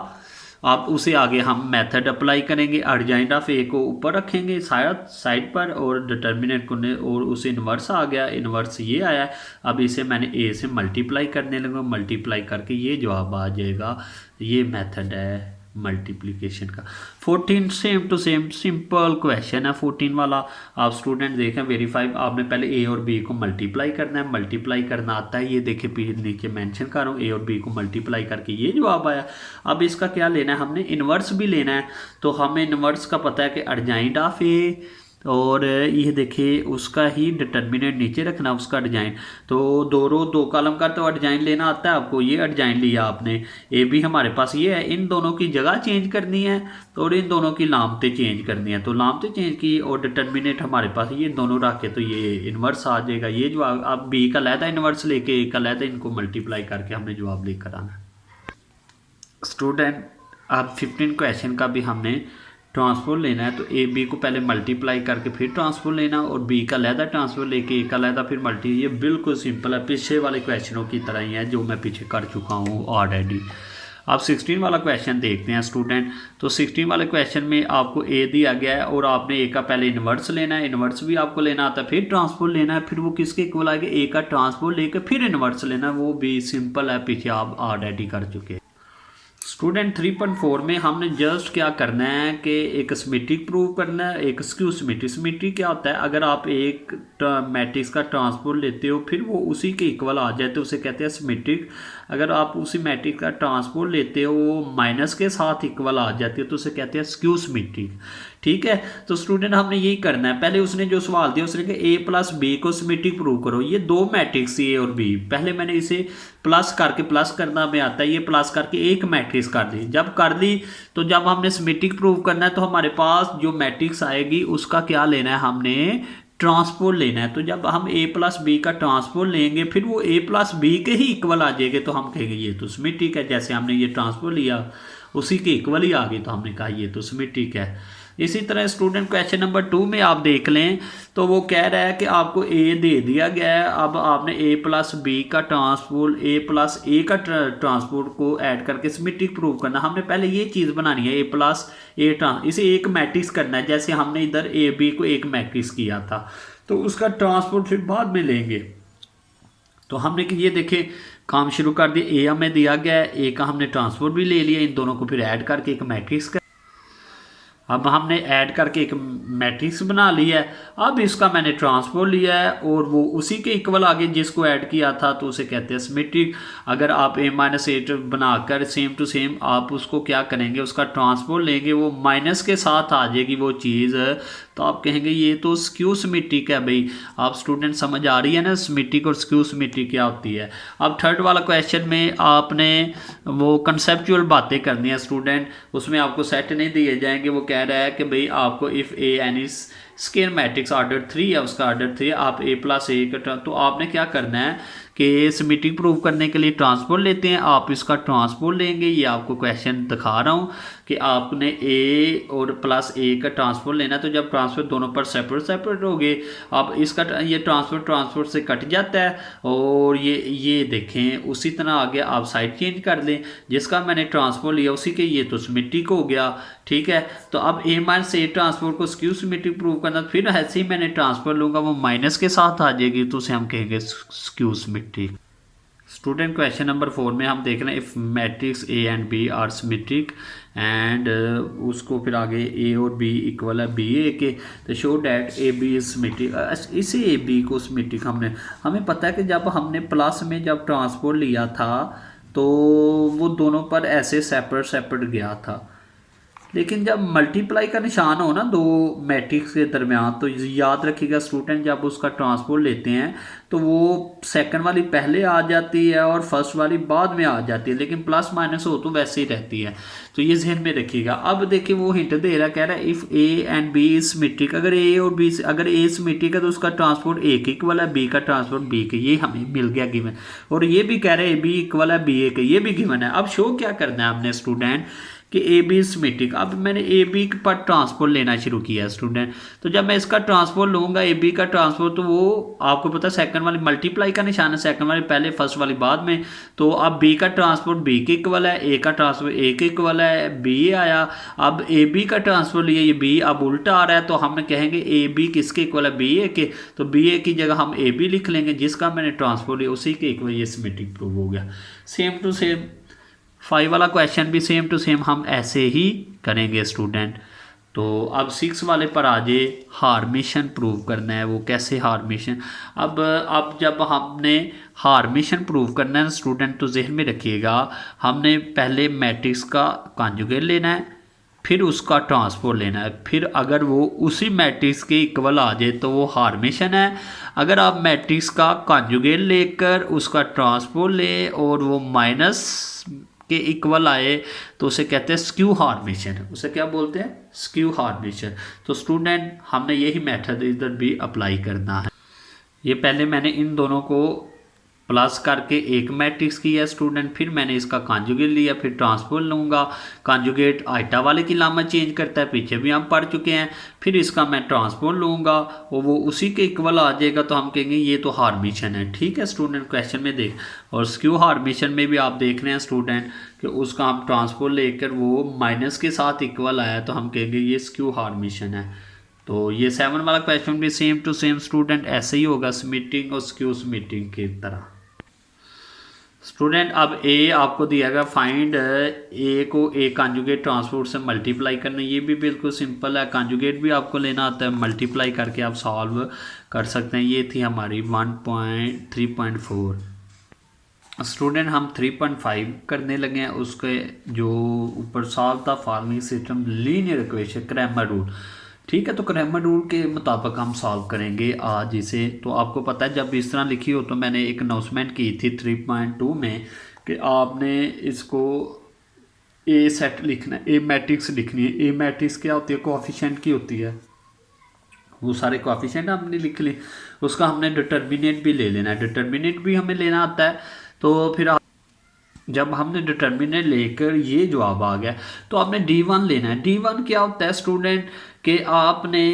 आप उसे आगे हम मेथड अप्लाई करेंगे। अर्जेंट ऑफ ए को ऊपर रखेंगे साइड पर और डिटर्मिनेंट को और उसे इन्वर्स आ गया, इन्वर्स ये आया। अब इसे मैंने ए से मल्टीप्लाई करने लगा, मल्टीप्लाई करके ये जवाब आ जाएगा। ये मेथड है मल्टीप्लिकेशन का। 14 same to same simple question है 14 वाला। आप स्टूडेंट देखें वेरीफाई, आपने पहले ए और बी को मल्टीप्लाई करना है, मल्टीप्लाई करना आता है, ये देखिए नीचे मेंशन कर रहा हूँ, ए और बी को मल्टीप्लाई करके ये जवाब आया। अब इसका क्या लेना है, हमने इन्वर्स भी लेना है। तो हमें इन्वर्स का पता है कि अर्जेंट ऑफ ए, और ये देखिए उसका ही डिटर्मिनेंट नीचे रखना, उसका डिजाइन। तो 2 रो 2 कॉलम का तो डिजाइन लेना आता है आपको, ये डिजाइन लिया आपने। ए भी हमारे पास ये है, इन दोनों की जगह चेंज करनी है और इन दोनों की लामतें चेंज करनी है। तो लामतें चेंज की और डिटर्मिनेंट हमारे पास ये दोनों रख के तो ये इन्वर्स आ जाएगा। ये जवाब आप बी का लहदा इन्वर्स लेके ए का लहदा इनको मल्टीप्लाई करके हमने जवाब लेकर आना। स्टूडेंट आप 15 क्वेश्चन का भी हमने ट्रांसफर लेना है। तो ए बी को पहले मल्टीप्लाई करके फिर ट्रांसफर लेना और बी का लहदा ट्रांसफर लेके ए का लहदा फिर मल्टी। ये बिल्कुल सिंपल है, पीछे वाले क्वेश्चनों की तरह ही है जो मैं पीछे कर चुका हूँ ऑलरेडी। अब 16 वाला क्वेश्चन देखते हैं स्टूडेंट। तो 16 वाले क्वेश्चन में आपको ए दिया गया है और आपने ए का पहले इन्वर्स लेना है, इन्वर्स भी आपको लेना आता है, फिर ट्रांसफर लेना है, फिर वो किसके इक्वल आएगा, ए का ट्रांसफर लेकर फिर इन्वर्स लेना है। वो भी सिंपल है, पीछे आप ऑलरेडी कर चुके हैं। स्टूडेंट 3.4 में हमने जस्ट क्या करना है कि एक सिमेट्रिक प्रूव करना है, एक स्क्यू सिमेट्रिक। सिमेट्रिक क्या होता है, अगर आप एक मैट्रिक्स का ट्रांसपोज लेते हो फिर वो उसी के इक्वल आ जाए तो उसे कहते हैं सिमेट्रिक। अगर आप उसी मैट्रिक्स का ट्रांसपोज लेते हो वो माइनस के साथ इक्वल आ जाती है तो उसे कहते हैं स्क्यू सिमेट्रिक। ठीक है, तो स्टूडेंट हमने यही करना है। पहले उसने जो सवाल दिया उसने कहा ए प्लस बी को सिमेट्रिक प्रूव करो। ये 2 मैट्रिक्स ए और बी, पहले मैंने इसे प्लस करके, प्लस करना में आता है, ये प्लस करके एक मैट्रिक्स कर दी। जब कर ली तो जब हमने सिमेट्रिक प्रूव करना है तो हमारे पास जो मैट्रिक्स आएगी उसका क्या लेना है, हमने ट्रांसपोज लेना है। तो जब हम ए प्लस बी का ट्रांसपोज लेंगे फिर वो ए प्लस बी के ही इक्वल आ जाएंगे तो हम कहेंगे ये तो सिमेट्रिक है। जैसे हमने ये ट्रांसपोज लिया उसी के इक्वल ही आ गए तो हमने कहा ये तो सिमेट्रिक है। इसी तरह स्टूडेंट क्वेश्चन नंबर 2 में आप देख लें तो वो कह रहा है कि आपको ए दे दिया गया है, अब आपने ए प्लस बी का ट्रांसपोज ए प्लस ए का ट्रांसपोज को ऐड करके सिमेट्रिक प्रूव करना। हमने पहले ये चीज़ बनानी है, ए प्लस ए इसे एक मैट्रिक्स करना है। जैसे हमने इधर ए बी को एक मैट्रिक्स किया था तो उसका ट्रांसपोज फिर बाद में लेंगे। तो हमने ये देखे काम शुरू कर दिया, ए हमें दिया गया है, ए का हमने ट्रांसपोज भी ले लिया, इन दोनों को फिर ऐड करके एक मैट्रिक्स कर। अब हमने ऐड करके एक मैट्रिक्स बना लिया है। अब इसका मैंने ट्रांसपोज लिया है और वो उसी के इक्वल आगे जिसको ऐड किया था तो उसे कहते हैं सिमेट्रिक। अगर आप a-8 बनाकर सेम टू सेम आप उसको क्या करेंगे, उसका ट्रांसपोज लेंगे, वो माइनस के साथ आ जाएगी वो चीज़, तो आप कहेंगे ये तो स्क्यू सिमेट्रिक है। भाई आप स्टूडेंट समझ आ रही है ना सिमेट्रिक और स्क्यू सिमेट्रिक क्या होती है। अब थर्ड वाला क्वेश्चन में आपने वो कंसेप्चुअल बातें करनी है स्टूडेंट, उसमें आपको सेट नहीं दिए जाएंगे। वो कह रहा है कि भाई आपको if A any square matrix order 3 है, उसका ऑर्डर 3 आप ए प्लस ए का, तो आपने क्या करना है कि सिमेट्रिक प्रूव करने के लिए ट्रांसपोज लेते हैं। आप इसका ट्रांसपोज लेंगे, ये आपको क्वेश्चन दिखा रहा हूँ कि आपने ए और प्लस ए का ट्रांसपोज लेना। तो जब ट्रांसपोज दोनों पर सेपरेट हो गए, अब इसका ये ट्रांसपोज से कट जाता है और ये देखें उसी तरह आगे आप साइड चेंज कर लें, जिसका मैंने ट्रांसपोज लिया उसी के ये तो सिमेट्रिक हो गया। ठीक है, तो अब a-a ट्रांसपोज को स्क्यू सिमेट्रिक प्रूव करना, फिर ऐसे ही मैंने ट्रांसपोज लूँगा वो माइनस के साथ आ जाएगी तो उसे हम कहेंगे skew symmetric. Student question number 4 में हम देख रहे हैं if matrix A and B are symmetric and उसको फिर आगे ए और बी इक्वल है बी ए के, तो show that A B is symmetric. इसे ए बी को सिमेट्रिक हमें पता है कि जब हमने प्लस में जब ट्रांसपोज लिया था तो वो दोनों पर ऐसे सेपरेट गया था, लेकिन जब मल्टीप्लाई का निशान हो ना 2 मैट्रिक्स के दरमियान तो याद रखिएगा स्टूडेंट जब उसका ट्रांसपोज लेते हैं तो वो सेकंड वाली पहले आ जाती है और फर्स्ट वाली बाद में आ जाती है, लेकिन प्लस माइनस हो तो वैसे ही रहती है, तो ये जहन में रखिएगा। अब देखिए वो हिंट दे रहा है, कह रहा है if A and B is symmetric, अगर ए और बी अगर ए सिमेट्रिक है तो उसका ट्रांसपोज ए के इक्वल है, बी का ट्रांसपोज बी के, ये हमें मिल गया गिवन। और ये भी कह रहे हैं ए बी इक्वल है बी ए के, ये भी गिवन है। अब शो क्या करना है हमने स्टूडेंट कि ए बी सिमेट्रिक। अब मैंने ए बी पर ट्रांसपोज लेना शुरू किया स्टूडेंट, तो जब मैं इसका ट्रांसपोज लूँगा ए बी का ट्रांसपोज, तो वो आपको पता है सेकंड वाली मल्टीप्लाई का निशान है, सेकंड वाली पहले फर्स्ट वाली बाद में। तो अब बी का ट्रांसपोज बी के इक्वल है, ए का ट्रांसपोज ए के इक्वल है, बी आया। अब ए बी का ट्रांसपोज लिए, ये बी अब उल्टा आ रहा है, तो हम कहेंगे ए बी किसके इक्वल है, बी ए के। तो बी ए की जगह हम ए बी लिख लेंगे, जिसका मैंने ट्रांसपोज लिया उसी के इक्वल, ये सिमेट्रिक प्रूव हो गया। सेम टू सेम 5 वाला क्वेश्चन भी सेम टू सेम हम ऐसे ही करेंगे स्टूडेंट। तो अब 6 वाले पर आ जाए, हार्मिशन प्रूव करना है। वो कैसे हार्मिशन, अब जब हमने हार्मिशन प्रूव करना है स्टूडेंट, तो जहन में रखिएगा, हमने पहले मैट्रिक्स का कॉन्जुगेट लेना है, फिर उसका ट्रांसपोज लेना है, फिर अगर वो उसी मैट्रिक्स के इक्वल आ जाए तो वो हार्मिशन है। अगर आप मैट्रिक्स का कॉन्जुगेट लेकर उसका ट्रांसपोज ले और वो माइनस के इक्वल आए तो उसे कहते हैं स्क्यू हार्मिशन। उसे क्या बोलते हैं, स्क्यू हार्मिशन। तो स्टूडेंट हमने यही मेथड इधर भी अप्लाई करना है। ये पहले मैंने इन दोनों को प्लस करके एक मैट्रिक्स किया स्टूडेंट, फिर मैंने इसका कॉन्जुगेट लिया, फिर ट्रांसपोज लूँगा। कॉन्जुगेट आइटा वाले की लामत चेंज करता है, पीछे भी हम पढ़ चुके हैं। फिर इसका मैं ट्रांसपोज लूँगा और वो उसी के इक्वल आ जाएगा, तो हम कहेंगे ये तो हार्मिशन है। ठीक है स्टूडेंट, क्वेश्चन में देख, और स्क्यू हार्मिशन में भी आप देख रहे हैं स्टूडेंट कि उसका हम ट्रांसपोज लेकर वो माइनस के साथ इक्वल आया, तो हम कहेंगे ये स्क्यू हार्मिशन है। तो ये 7 वाला क्वेश्चन भी सेम टू सेम स्टूडेंट ऐसे ही होगा, सिमेट्रिक और स्क्यू सिमेट्रिक की तरह। स्टूडेंट अब ए आपको दिया गया, फाइंड ए को ए कॉन्जुगेट ट्रांसपोज से मल्टीप्लाई करना। ये भी बिल्कुल सिंपल है, कॉन्जुगेट भी आपको लेना आता है, मल्टीप्लाई करके आप सॉल्व कर सकते हैं। ये थी हमारी 1.3.4। स्टूडेंट हम 3.5 करने लगे हैं, उसके जो ऊपर solve the following system linear equation Cramer rule. ठीक है, तो क्रैमर रूल के मुताबिक हम सॉल्व करेंगे आज इसे। तो आपको पता है जब इस तरह लिखी हो, तो मैंने एक अनाउंसमेंट की थी 3.2 में कि आपने इसको ए सेट लिखना है, ए मैट्रिक्स लिखनी है। ए मैट्रिक्स क्या होती है, कोएफिशिएंट की होती है। वो सारे कोएफिशिएंट हमने लिख ली, उसका हमने डिटर्मिनेंट भी ले लेना है, डिटर्मिनेंट भी हमें लेना आता है। तो फिर जब हमने डिटर्मिनेंट लेकर ये जवाब आ गया, तो आपने D1 लेना है। D1 क्या होता है स्टूडेंट, कि आपने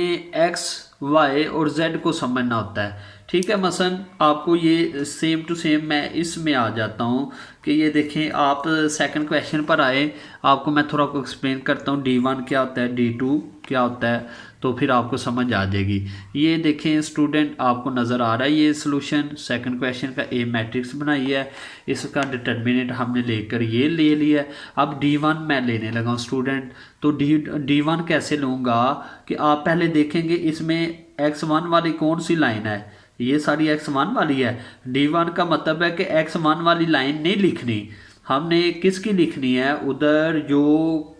x, y और z को समझना होता है। ठीक है, मसलन आपको ये सेम टू सेम मैं इसमें आ जाता हूँ कि ये देखें, आप सेकंड क्वेश्चन पर आए, आपको मैं थोड़ा को एक्सप्लेन करता हूँ D1 क्या होता है, D2 क्या होता है, तो फिर आपको समझ आ जाएगी। ये देखें स्टूडेंट, आपको नज़र आ रहा है ये सोल्यूशन सेकंड क्वेश्चन का। ए मैट्रिक्स बनाई है, इसका डिटर्मिनेंट हमने लेकर ये ले लिया है। अब D1 मैं लेने लगा हूँ स्टूडेंट। तो D1 कैसे लूँगा कि आप पहले देखेंगे इसमें x1 वाली कौन सी लाइन है, ये सारी x1 वाली है। D1 का मतलब है कि x1 वाली लाइन नहीं लिखनी, हमने किसकी लिखनी है, उधर जो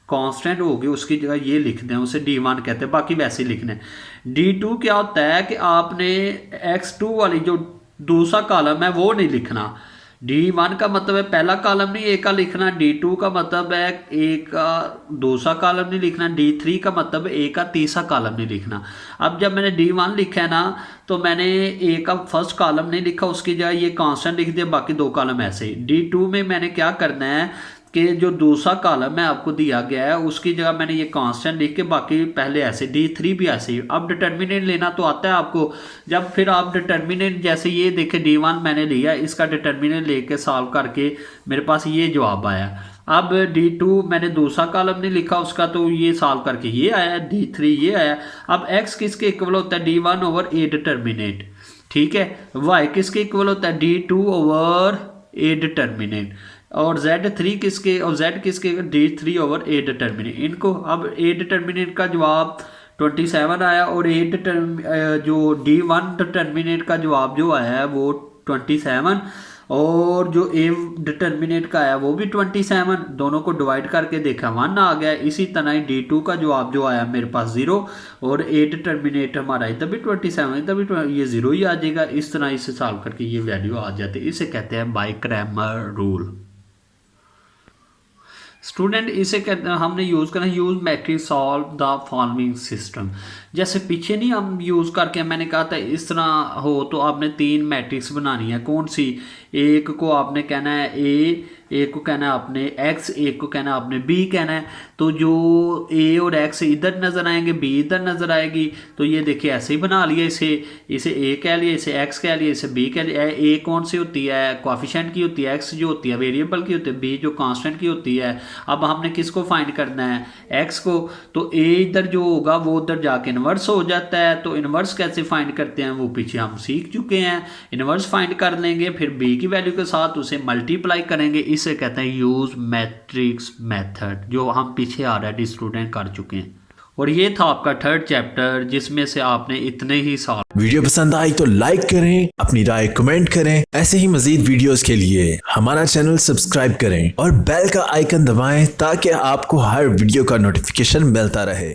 कांस्टेंट होगी उसकी जगह ये लिख दें, उसे D1 कहते हैं, बाकी वैसे ही लिखना है। D2 क्या होता है कि आपने x2 वाली जो दूसरा कॉलम है वो नहीं लिखना। D1 का मतलब है पहला कॉलम नहीं ए का लिखना, D2 का मतलब है ए का दूसरा कॉलम नहीं लिखना, D3 का मतलब है ए का तीसरा कॉलम नहीं लिखना। अब जब मैंने D1 लिखा है ना, तो मैंने ए का फर्स्ट कॉलम नहीं लिखा, उसकी जगह ये कांस्टेंट लिख दिया, बाकी दो कॉलम ऐसे ही। D2 में मैंने क्या करना है कि जो दूसरा कॉलम है आपको दिया गया है, उसकी जगह मैंने ये कांस्टेंट लिख के बाकी पहले ऐसे, D3 भी ऐसे ही। अब डिटर्मिनेंट लेना तो आता है आपको, जब फिर आप डिटर्मिनेंट जैसे ये देखें D1 मैंने लिया, इसका डिटर्मिनेंट लेके सॉल्व करके मेरे पास ये जवाब आया। अब D2 मैंने दूसरा कॉलम नहीं लिखा उसका, तो ये सॉल्व करके ये आया, D3 ये आया। अब x किसके इक्वल होता है, D1 ओवर ए डिटर्मिनेंट। ठीक है, y किसके इक्वल होता है, D2 ओवर ए डिटर्मिनेंट। और Z3 किसके, और Z किसके, D3 ओवर ए डिटर्मिनेंट। इनको अब ए डिटर्मिनेंट का जवाब 27 आया, और जो D1 डिटर्मिनेंट का जवाब जो आया है वो 27, और जो ए डिटर्मिनेंट का आया वो भी 27। दोनों को डिवाइड करके देखा 1 आ गया। इसी तरह ही D2 का जवाब जो आया मेरे पास 0, और ए डिटर्मिनेट हमारा इधर भी 27, इधर भी ये 0 ही आ जाएगा। इस तरह इसे सॉल्व करके ये वैल्यू आ जाती है। इसे कहते हैं बाय क्रैमर रूल। स्टूडेंट इसे कहते हैं, हमने यूज़ करना, use matrix solve the following system. जैसे पीछे नहीं हम यूज़ करके मैंने कहा था इस तरह हो, तो आपने 3 मैट्रिक्स बनानी है। कौन सी, एक को आपने कहना है ए, एक को कहना है आपने एक्स, एक को कहना है आपने बी कहना है। तो जो ए और एक्स इधर नज़र आएंगे, बी इधर नज़र आएगी। तो ये देखिए ऐसे ही बना लिया, इसे ए कह लिया, इसे एक्स कह लिया, इसे बी कह लिया। ए कौन सी होती है, कोएफिशिएंट की होती है, एक्स जो होती है वेरिएबल की होती है, बी जो कांस्टेंट की होती है। अब हमने किसको फाइंड करना है, एक्स को। तो ए इधर जो होगा वो उधर जाके इन्वर्स हो जाता है। तो इन्वर्स कैसे फाइंड करते हैं वो पीछे हम सीख चुके हैं। इन्वर्स फाइंड कर लेंगे, फिर बी की वैल्यू के साथ उसे मल्टीप्लाई करेंगे। इसे कहते हैं यूज मैट्रिक्स मेथड, जो हम पीछे ऑलरेडी स्टूडेंट कर चुके हैं। और ये था आपका थर्ड चैप्टर, जिसमें से आपने इतने ही साल।
वीडियो पसंद आई तो लाइक करें, अपनी राय कमेंट करें। ऐसे ही मजीद वीडियोस के लिए हमारा चैनल सब्सक्राइब करें और बेल का आइकन दबाएं ताकि आपको हर वीडियो का नोटिफिकेशन मिलता रहे।